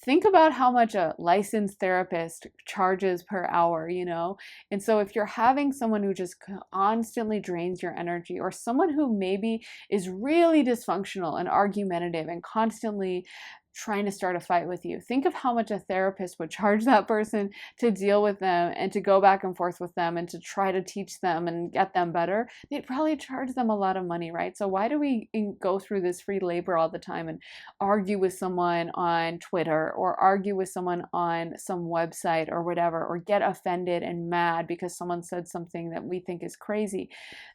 think about how much a licensed therapist charges per hour, And so if you're having someone who just constantly drains your energy, or someone who maybe is really dysfunctional and argumentative and constantly trying to start a fight with you, think of how much a therapist would charge that person to deal with them and to go back and forth with them and to try to teach them and get them better. They'd probably charge them a lot of money, right? So why do we go through this free labor all the time and argue with someone on Twitter, or argue with someone on some website or whatever, or get offended and mad because someone said something that we think is crazy?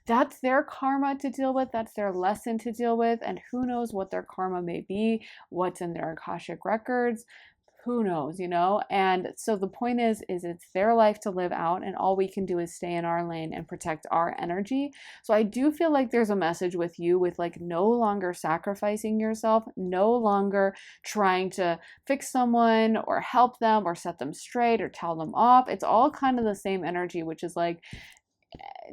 That's their karma to deal with. That's their lesson to deal with. And who knows what their karma may be, what's in their Akashic records, who knows, And so the point is it's their life to live out, and all we can do is stay in our lane and protect our energy. So I do feel like there's a message with you, with like no longer sacrificing yourself, no longer trying to fix someone or help them or set them straight or tell them off. It's all kind of the same energy, which is like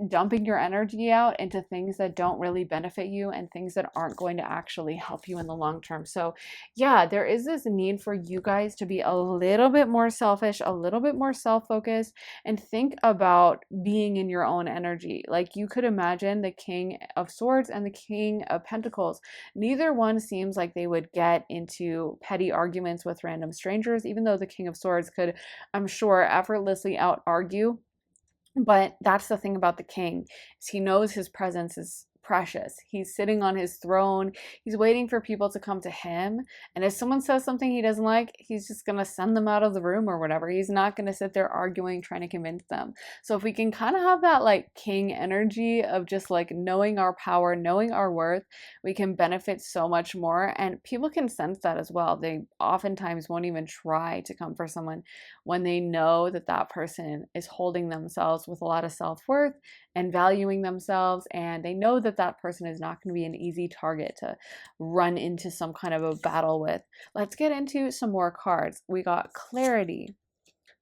dumping your energy out into things that don't really benefit you and things that aren't going to actually help you in the long term. So yeah, there is this need for you guys to be a little bit more selfish, a little bit more self-focused, and think about being in your own energy. Like you could imagine the King of Swords and the King of Pentacles. Neither one seems like they would get into petty arguments with random strangers, even though the King of Swords could, I'm sure, effortlessly out argue. But that's the thing about the king, is he knows his presence is precious. He's sitting on his throne. He's waiting for people to come to him. And if someone says something he doesn't like, he's just going to send them out of the room or whatever. He's not going to sit there arguing, trying to convince them. So if we can kind of have that like king energy of just like knowing our power, knowing our worth, we can benefit so much more. And people can sense that as well. They oftentimes won't even try to come for someone when they know that that person is holding themselves with a lot of self-worth and valuing themselves, and they know that that that person is not going to be an easy target to run into some kind of a battle with. Let's get into some more cards. We got clarity,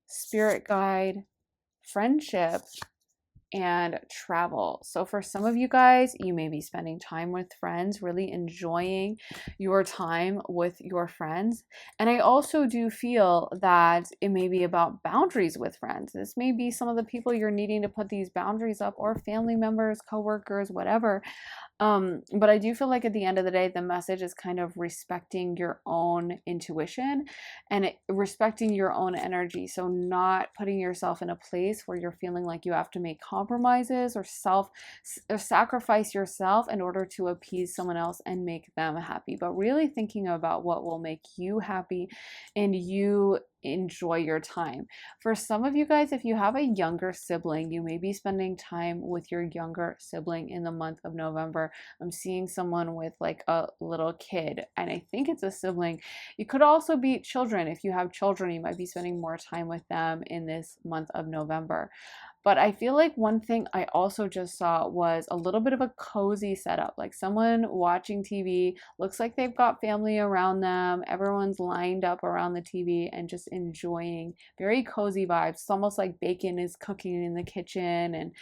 spirit guide, friendship, and travel. So for some of you guys, you may be spending time with friends, really enjoying your time with your friends. And I also do feel that it may be about boundaries with friends. This may be some of the people you're needing to put these boundaries up, or family members, coworkers, whatever. But I do feel like at the end of the day, the message is kind of respecting your own intuition and respecting your own energy. So not putting yourself in a place where you're feeling like you have to make compromises or sacrifice yourself in order to appease someone else and make them happy, but really thinking about what will make you happy and you enjoy your time. For some of you guys, if you have a younger sibling, you may be spending time with your younger sibling in the month of November. I'm seeing someone with like a little kid, and I think it's a sibling. You could also be children. If you have children, you might be spending more time with them in this month of November. But I feel like one thing I also just saw was a little bit of a cozy setup, like someone watching TV, looks like they've got family around them, everyone's lined up around the TV and just enjoying very cozy vibes. It's almost like bacon is cooking in the kitchen and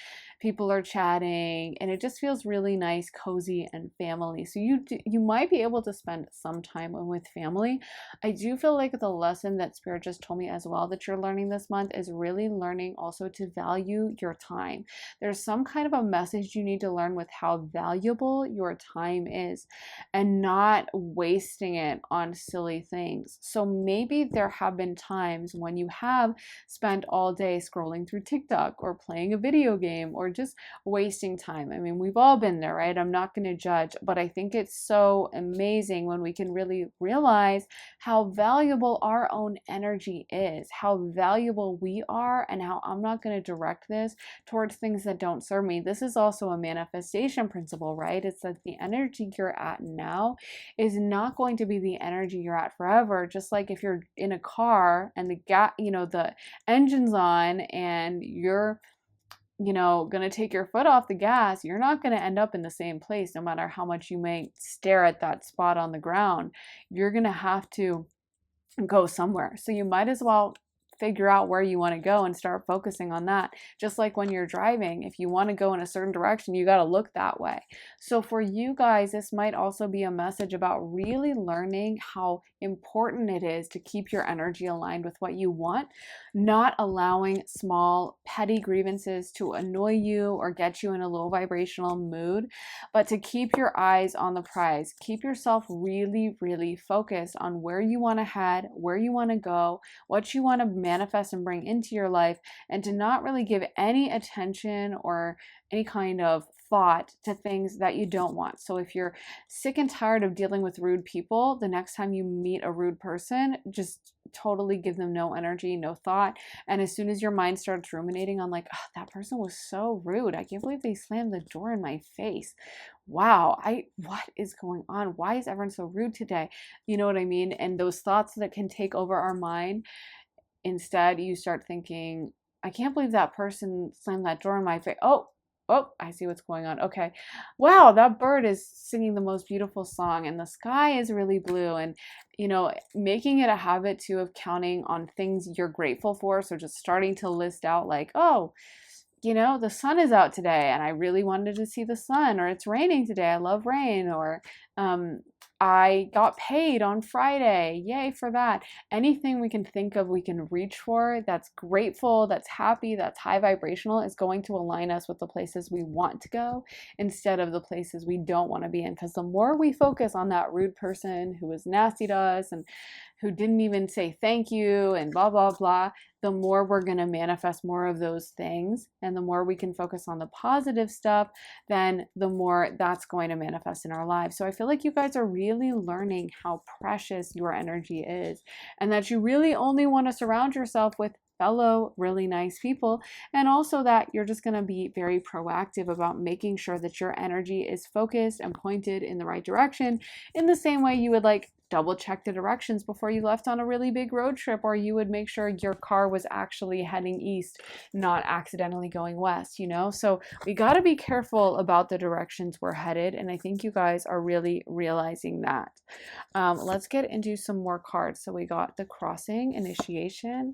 people are chatting, and it just feels really nice, cozy, and family. So you might be able to spend some time with family. I do feel like the lesson that Spirit just told me as well that you're learning this month is really learning also to value your time. There's some kind of a message you need to learn with how valuable your time is and not wasting it on silly things. So maybe there have been times when you have spent all day scrolling through TikTok or playing a video game or just wasting time. I mean, we've all been there, right? I'm not going to judge, but I think it's so amazing when we can really realize how valuable our own energy is, how valuable we are, and how I'm not going to direct this towards things that don't serve me. This is also a manifestation principle, right? It's that the energy you're at now is not going to be the energy you're at forever. Just like if you're in a car and the engine's on and you're going to take your foot off the gas, you're not going to end up in the same place no matter how much you may stare at that spot on the ground. You're going to have to go somewhere. So you might as well figure out where you want to go and start focusing on that. Just like when you're driving, if you want to go in a certain direction, you got to look that way. So for you guys, this might also be a message about really learning how important it is to keep your energy aligned with what you want, not allowing small petty grievances to annoy you or get you in a low vibrational mood, but to keep your eyes on the prize. Keep yourself really, really focused on where you want to head, where you want to go, what you want to manifest and bring into your life, and to not really give any attention or any kind of thought to things that you don't want. So if you're sick and tired of dealing with rude people, the next time you meet a rude person, just totally give them no energy, no thought. And as soon as your mind starts ruminating on like, oh, that person was so rude, I can't believe they slammed the door in my face. Wow, what is going on? Why is everyone so rude today? You know what I mean? And those thoughts that can take over our mind, instead you start thinking, I can't believe that person slammed that door in my face. Oh, I see what's going on. Okay. Wow, that bird is singing the most beautiful song and the sky is really blue. And, making it a habit too of counting on things you're grateful for. So just starting to list out like, oh, the sun is out today and I really wanted to see the sun, or it's raining today. I love rain, or I got paid on Friday. Yay for that. Anything we can think of, we can reach for that's grateful, that's happy, that's high vibrational is going to align us with the places we want to go instead of the places we don't want to be in. Because the more we focus on that rude person who was nasty to us and who didn't even say thank you and blah, blah, blah, the more we're going to manifest more of those things. And the more we can focus on the positive stuff, then the more that's going to manifest in our lives. So I feel like you guys are really learning how precious your energy is, and that you really only want to surround yourself with fellow really nice people, and also that you're just going to be very proactive about making sure that your energy is focused and pointed in the right direction, in the same way you would like double check the directions before you left on a really big road trip, or you would make sure your car was actually heading east, not accidentally going west, you know? So we got to be careful about the directions we're headed. And I think you guys are really realizing that. Let's get into some more cards. So we got the Crossing, Initiation,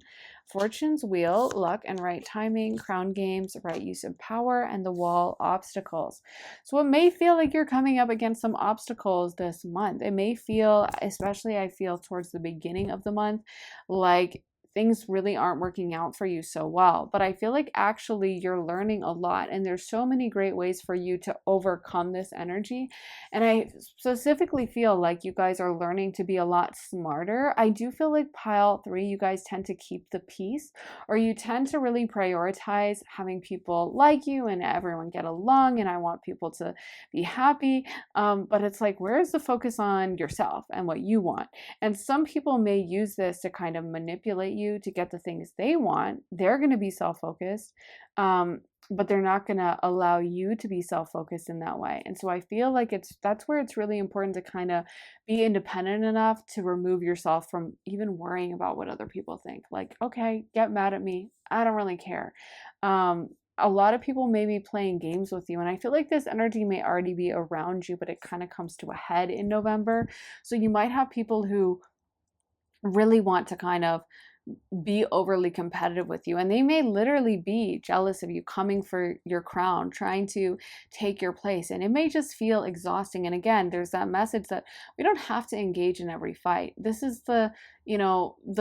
Fortune's Wheel, Luck and Right Timing, Crown Games, Right Use of Power, and the Wall, Obstacles. So it may feel like you're coming up against some obstacles this month. It may feel, especially I feel towards the beginning of the month, like things really aren't working out for you so well. But I feel like actually you're learning a lot, and there's so many great ways for you to overcome this energy. And I specifically feel like you guys are learning to be a lot smarter. I do feel like pile 3, you guys tend to keep the peace, or you tend to really prioritize having people like you and everyone get along, and I want people to be happy. But it's like, where's the focus on yourself and what you want? And some people may use this to kind of manipulate you to get the things they want. They're going to be self-focused, but they're not going to allow you to be self-focused in that way. And so I feel like that's where it's really important to kind of be independent enough to remove yourself from even worrying about what other people think. Like, okay, get mad at me, I don't really care. A lot of people may be playing games with you, and I feel like this energy may already be around you, but it kind of comes to a head in November. So you might have people who really want to kind of be overly competitive with you, and they may literally be jealous of you, coming for your crown, trying to take your place, and it may just feel exhausting. And again, there's that message that we don't have to engage in every fight. This is the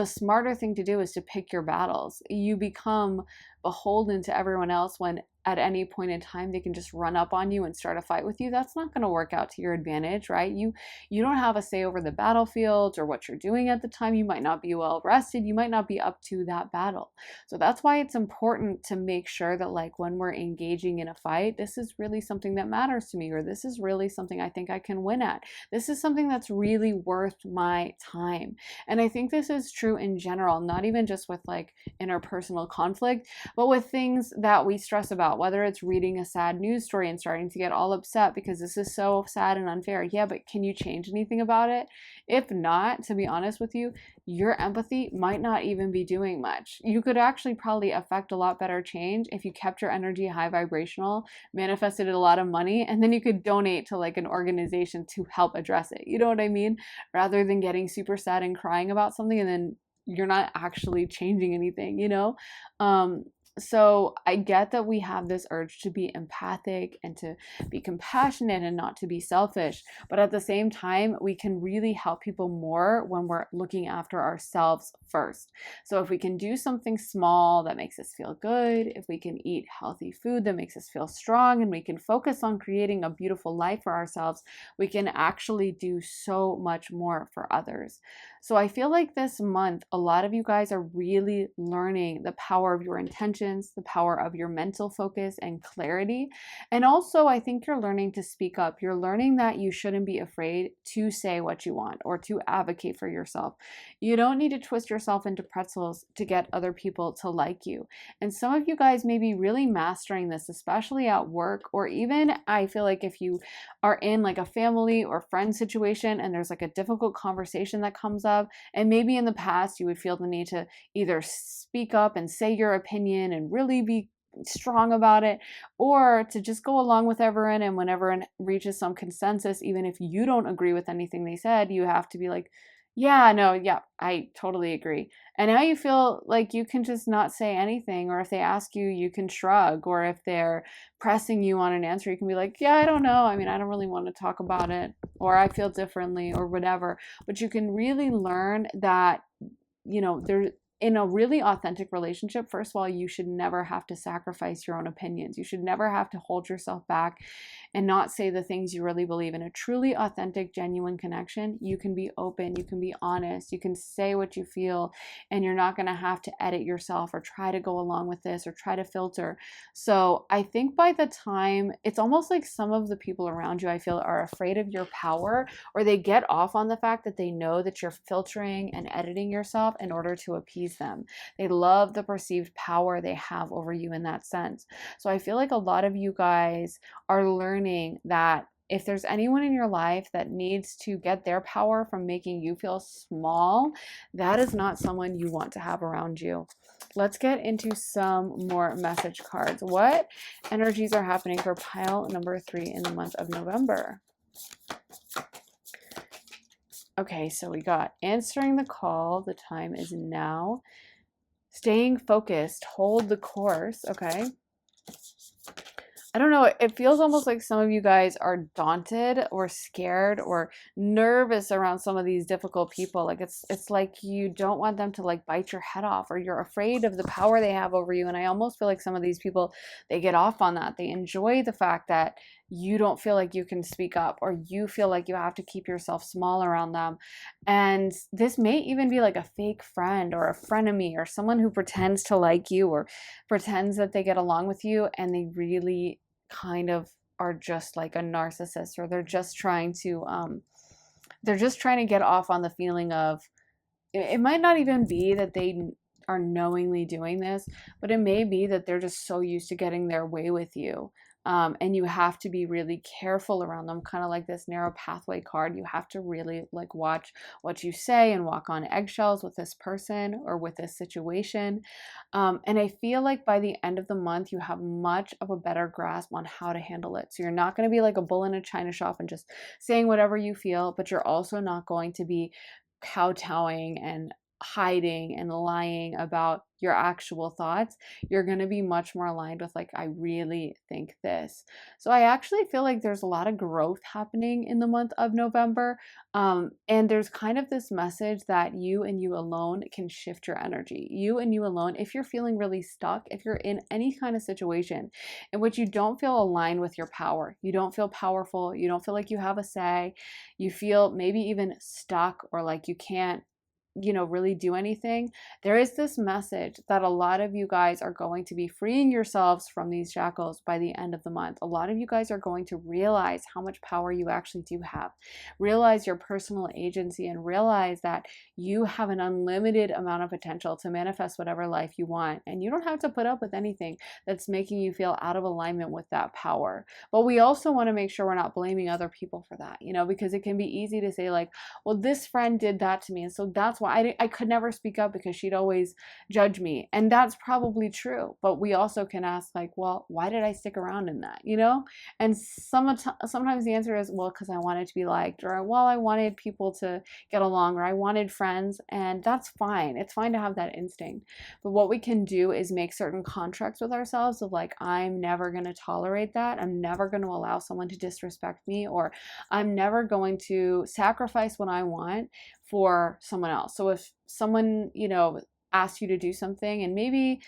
smarter thing to do is to pick your battles. You become beholden to everyone else when at any point in time they can just run up on you and start a fight with you. That's not going to work out to your advantage, right? You don't have a say over the battlefield or what you're doing at the time. You might not be well rested. You might not be up to that battle. So that's why it's important to make sure that, like, when we're engaging in a fight, this is really something that matters to me, or this is really something I think I can win at. This is something that's really worth my time. And I think this is true in general, not even just with like interpersonal conflict, but with things that we stress about, whether it's reading a sad news story and starting to get all upset because this is so sad and unfair. Yeah, but can you change anything about it? If not, to be honest with you, your empathy might not even be doing much. You could actually probably affect a lot better change if you kept your energy high vibrational, manifested a lot of money, and then you could donate to like an organization to help address it. You know what I mean? Rather than getting super sad and crying about something and then you're not actually changing anything, you know? So I get that we have this urge to be empathic and to be compassionate and not to be selfish, but at the same time, we can really help people more when we're looking after ourselves first. So if we can do something small that makes us feel good, if we can eat healthy food that makes us feel strong, and we can focus on creating a beautiful life for ourselves, we can actually do so much more for others. So I feel like this month, a lot of you guys are really learning the power of your intentions, the power of your mental focus and clarity. And also, I think you're learning to speak up. You're learning that you shouldn't be afraid to say what you want or to advocate for yourself. You don't need to twist yourself into pretzels to get other people to like you. And some of you guys may be really mastering this, especially at work, or even I feel like if you are in like a family or friend situation and there's like a difficult conversation that comes up, and maybe in the past you would feel the need to either speak up and say your opinion and really be strong about it, or to just go along with everyone, and when everyone reaches some consensus, even if you don't agree with anything they said, you have to be like, yeah, no, yeah, I totally agree. And now you feel like you can just not say anything, or if they ask you, you can shrug, or if they're pressing you on an answer, you can be like, yeah, I don't know. I mean, I don't really want to talk about it, or I feel differently, or whatever. But you can really learn that, there, in a really authentic relationship, first of all, you should never have to sacrifice your own opinions. You should never have to hold yourself back and not say the things you really believe. In a truly authentic, genuine connection, you can be open, you can be honest, you can say what you feel, and you're not going to have to edit yourself or try to go along with this or try to filter. So I think by the time, it's almost like some of the people around you, I feel, are afraid of your power, or they get off on the fact that they know that you're filtering and editing yourself in order to appease them. They love the perceived power they have over you in that sense. So I feel like a lot of you guys are learning that if there's anyone in your life that needs to get their power from making you feel small, that is not someone you want to have around you. Let's get into some more message cards. What energies are happening for pile number 3 in the month of November? Okay, so we got answering the call. The time is now. Staying focused. Hold the course. Okay. I don't know, it feels almost like some of you guys are daunted or scared or nervous around some of these difficult people. Like it's like you don't want them to like bite your head off, or you're afraid of the power they have over you. And I almost feel like some of these people, they get off on that. They enjoy the fact that you don't feel like you can speak up, or you feel like you have to keep yourself small around them. And this may even be like a fake friend or a frenemy or someone who pretends to like you or pretends that they get along with you, and they really kind of are just like a narcissist, or they're just trying to get off on the feeling of, it might not even be that they are knowingly doing this, but it may be that they're just so used to getting their way with you. And you have to be really careful around them, kind of like this narrow pathway card. You have to really like watch what you say and walk on eggshells with this person or with this situation. And I feel like by the end of the month, you have much of a better grasp on how to handle it. So you're not going to be like a bull in a china shop and just saying whatever you feel, but you're also not going to be kowtowing and hiding and lying about your actual thoughts. You're going to be much more aligned with like, I really think this. So I actually feel like there's a lot of growth happening in the month of November. And there's kind of this message that you and you alone can shift your energy. You and you alone, if you're feeling really stuck, if you're in any kind of situation in which you don't feel aligned with your power, you don't feel powerful, you don't feel like you have a say, you feel maybe even stuck or like you can't really do anything, there is this message that a lot of you guys are going to be freeing yourselves from these shackles by the end of the month. A lot of you guys are going to realize how much power you actually do have, realize your personal agency, and realize that you have an unlimited amount of potential to manifest whatever life you want. And you don't have to put up with anything that's making you feel out of alignment with that power. But we also want to make sure we're not blaming other people for that, because it can be easy to say like, well, this friend did that to me, and so that's why I could never speak up, because she'd always judge me. And that's probably true. But we also can ask like, well, why did I stick around in that, And sometimes the answer is, well, because I wanted to be liked, or well, I wanted people to get along, or I wanted friends. And that's fine. It's fine to have that instinct. But what we can do is make certain contracts with ourselves of like, I'm never going to tolerate that. I'm never going to allow someone to disrespect me, or I'm never going to sacrifice what I want for someone else. So if someone, asks you to do something and maybe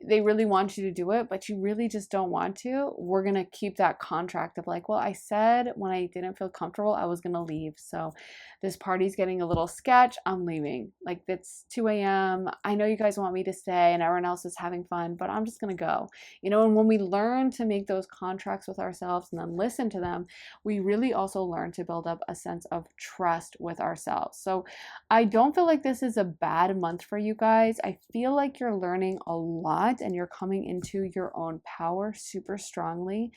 they really want you to do it, but you really just don't want to, we're going to keep that contract of like, well, I said when I didn't feel comfortable, I was going to leave. So this party's getting a little sketch. I'm leaving. Like, it's 2 a.m. I know you guys want me to stay and everyone else is having fun, but I'm just going to go. And when we learn to make those contracts with ourselves and then listen to them, we really also learn to build up a sense of trust with ourselves. So I don't feel like this is a bad month for you guys. I feel like you're learning a lot and you're coming into your own power super strongly.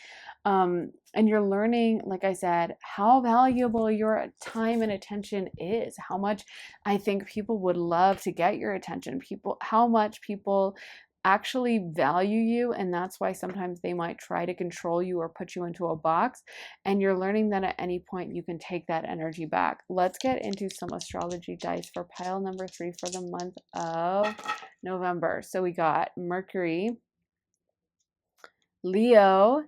And you're learning, like I said, how valuable your time and attention is, how much I think people would love to get your attention, how much people actually value you, and that's why sometimes they might try to control you or put you into a box. And you're learning that at any point you can take that energy back. Let's get into some astrology dice for pile number 3 for the month of November. So we got Mercury, Leo,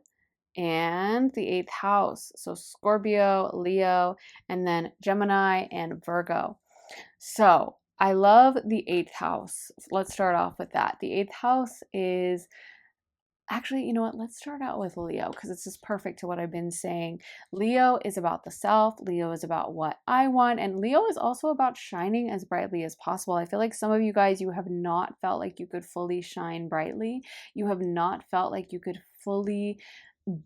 and the 8th house. So Scorpio, Leo, and then Gemini and Virgo. So I love the 8th house. Let's start off with that. The 8th house is actually, you know what? Let's start out with Leo, because it's just perfect to what I've been saying. Leo is about the self. Leo is about what I want. And Leo is also about shining as brightly as possible. I feel like some of you guys, you have not felt like you could fully shine brightly. You have not felt like you could fully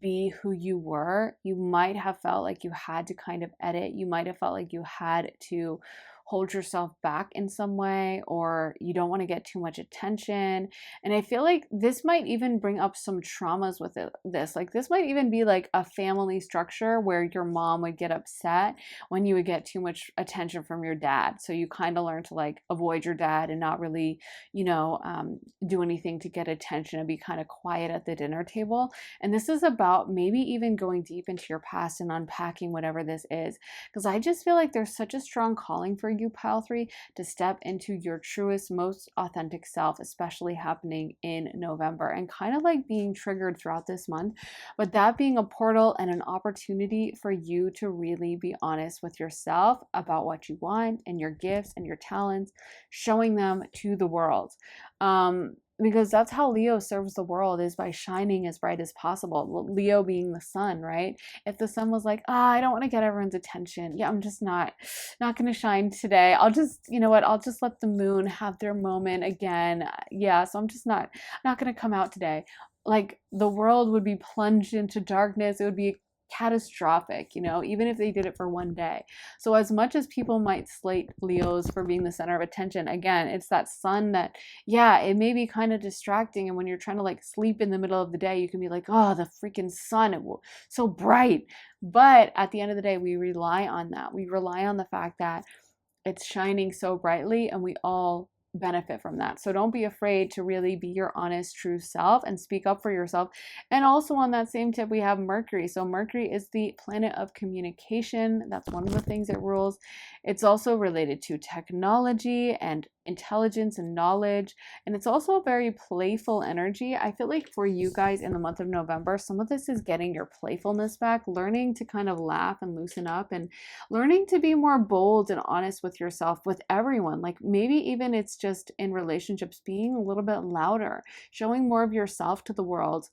be who you were. You might have felt like you had to kind of edit. You might have felt like you had to hold yourself back in some way, or you don't want to get too much attention. And I feel like this might even bring up some traumas with this. Like this might even be like a family structure where your mom would get upset when you would get too much attention from your dad. So you kind of learn to like avoid your dad and not really, do anything to get attention and be kind of quiet at the dinner table. And this is about maybe even going deep into your past and unpacking whatever this is. Because I just feel like there's such a strong calling for you, Pile 3, to step into your truest, most authentic self, especially happening in November and kind of like being triggered throughout this month. But that being a portal and an opportunity for you to really be honest with yourself about what you want and your gifts and your talents, showing them to the world. Because that's how Leo serves the world, is by shining as bright as possible. Leo being the sun, right? If the sun was like, I don't want to get everyone's attention. Yeah, I'm just not going to shine today. I'll just, you know what? I'll just let the moon have their moment again. Yeah, so I'm just not going to come out today. Like the world would be plunged into darkness. It would be catastrophic, even if they did it for one day. So as much as people might slate Leos for being the center of attention, again, it's that sun that, yeah, it may be kind of distracting. And when you're trying to like sleep in the middle of the day, you can be like, oh, the freaking sun, so bright. But at the end of the day, we rely on that. We rely on the fact that it's shining so brightly, and we all benefit from that. So don't be afraid to really be your honest, true self and speak up for yourself. And also on that same tip, we have Mercury. So Mercury is the planet of communication. That's one of the things it rules. It's also related to technology and intelligence and knowledge. And it's also a very playful energy. I feel like for you guys in the month of November, some of this is getting your playfulness back, learning to kind of laugh and loosen up, and learning to be more bold and honest with yourself, with everyone. Like maybe even it's just in relationships, being a little bit louder, showing more of yourself to the world.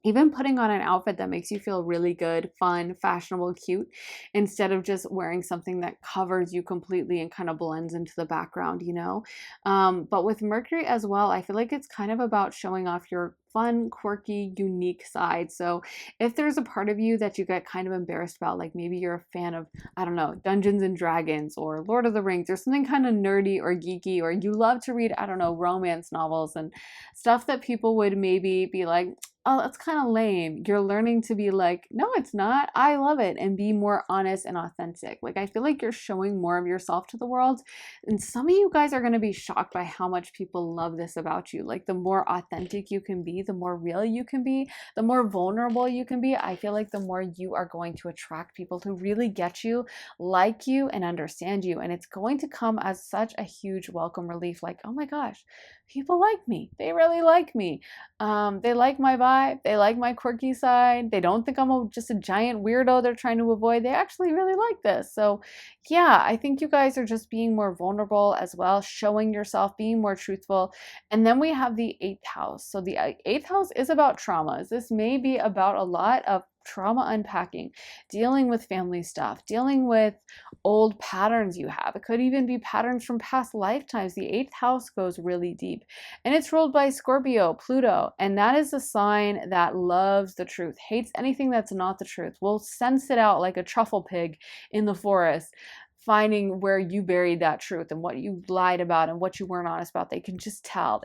Even putting on an outfit that makes you feel really good, fun, fashionable, cute, instead of just wearing something that covers you completely and kind of blends into the background, But with Mercury as well, I feel like it's kind of about showing off your fun, quirky, unique side. So if there's a part of you that you get kind of embarrassed about, like maybe you're a fan of, I don't know, Dungeons and Dragons or Lord of the Rings, or something kind of nerdy or geeky, or you love to read, I don't know, romance novels and stuff that people would maybe be like, oh, that's kind of lame. You're learning to be like, no, it's not. I love it. And be more honest and authentic. Like, I feel like you're showing more of yourself to the world. And some of you guys are going to be shocked by how much people love this about you. Like, the more authentic you can be, the more real you can be, the more vulnerable you can be. I feel like the more you are going to attract people to really get you, like you, and understand you. And it's going to come as such a huge welcome relief. Like, oh my gosh, people like me. They really like me. They like my vibe. They like my quirky side. They don't think I'm just a giant weirdo they're trying to avoid. They actually really like this. So yeah, I think you guys are just being more vulnerable as well, showing yourself, being more truthful. And then we have the 8th house. So the 8th house is about traumas. This may be about a lot of trauma unpacking, dealing with family stuff, dealing with old patterns you have. It could even be patterns from past lifetimes. The 8th house goes really deep, and it's ruled by Scorpio, Pluto, and that is a sign that loves the truth, hates anything that's not the truth, will sense it out like a truffle pig in the forest, finding where you buried that truth and what you lied about and what you weren't honest about. They can just tell.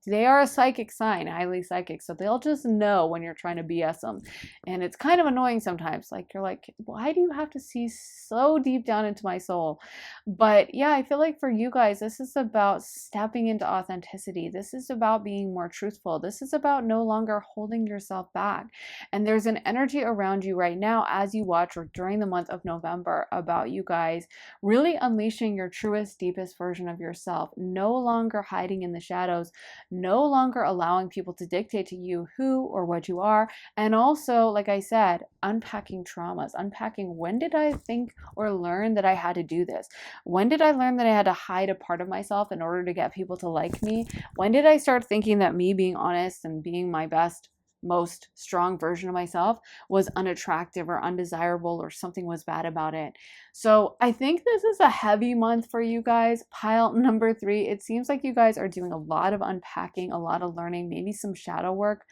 They are a psychic sign, highly psychic, so they'll just know when you're trying to BS them. And it's kind of annoying sometimes. Like, you're like, why do you have to see so deep down into my soul? But yeah, I feel like for you guys, this is about stepping into authenticity. This is about being more truthful. This is about no longer holding yourself back. And there's an energy around you right now as you watch, or during the month of November, about you guys really unleashing your truest, deepest version of yourself, no longer hiding in the shadows, no longer allowing people to dictate to you who or what you are. And also, like I said, unpacking traumas, unpacking, when did I think or learn that I had to do this? When did I learn that I had to hide a part of myself in order to get people to like me? When did I start thinking that me being honest and being my best, most strong version of myself was unattractive or undesirable, or something was bad about it? So I think this is a heavy month for you guys. Pile number 3, it seems like you guys are doing a lot of unpacking, a lot of learning, maybe some shadow work.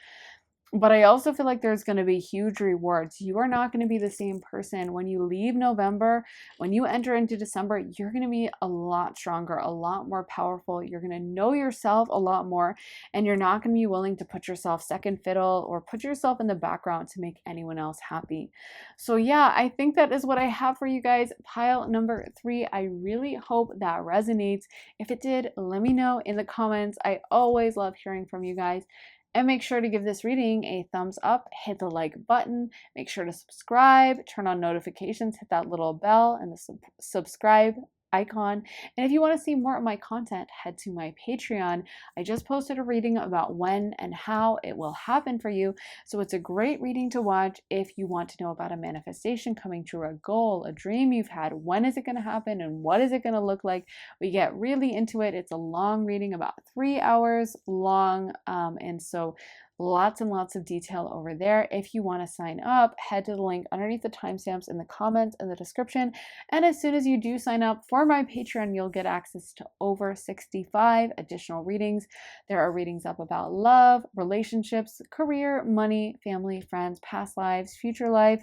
But I also feel like there's going to be huge rewards. You are not going to be the same person when you leave November. When you enter into December, you're going to be a lot stronger, a lot more powerful. You're going to know yourself a lot more, and you're not going to be willing to put yourself second fiddle or put yourself in the background to make anyone else happy. So yeah, I think that is what I have for you guys. Pile number 3. I really hope that resonates. If it did, let me know in the comments. I always love hearing from you guys. And make sure to give this reading a thumbs up, hit the like button, make sure to subscribe, turn on notifications, hit that little bell and the subscribe icon. And if you want to see more of my content, head to my Patreon. I just posted a reading about when and how it will happen for you. So it's a great reading to watch if you want to know about a manifestation coming true, a goal, a dream you've had. When is it going to happen and what is it going to look like? We get really into it. It's a long reading, about 3 hours long. And so lots and lots of detail over there. If you want to sign up, head to the link underneath the timestamps in the comments in the description. And as soon as you do sign up for my Patreon, you'll get access to over 65 additional readings. There are readings up about love, relationships, career, money, family, friends, past lives, future life,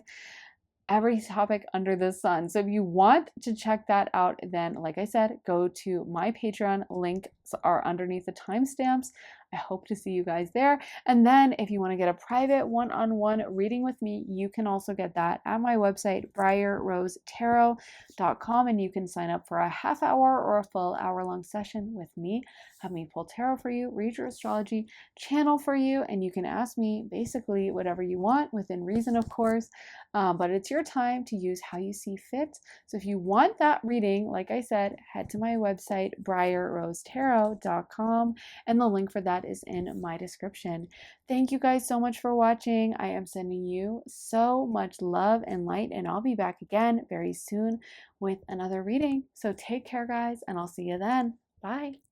every topic under the sun. So if you want to check that out, then like I said, go to my Patreon. Links are underneath the timestamps. I hope to see you guys there. And then if you want to get a private one-on-one reading with me, you can also get that at my website, briarrosetarot.com, and you can sign up for a half hour or a full hour-long session with me. Have me pull tarot for you, read your astrology, channel for you, and you can ask me basically whatever you want, within reason, of course. But it's your time to use how you see fit. So if you want that reading, like I said, head to my website, briarrosetarot.com, and the link for that is in my description. Thank you guys so much for watching. I am sending you so much love and light, and I'll be back again very soon with another reading. So take care, guys, and I'll see you then. Bye.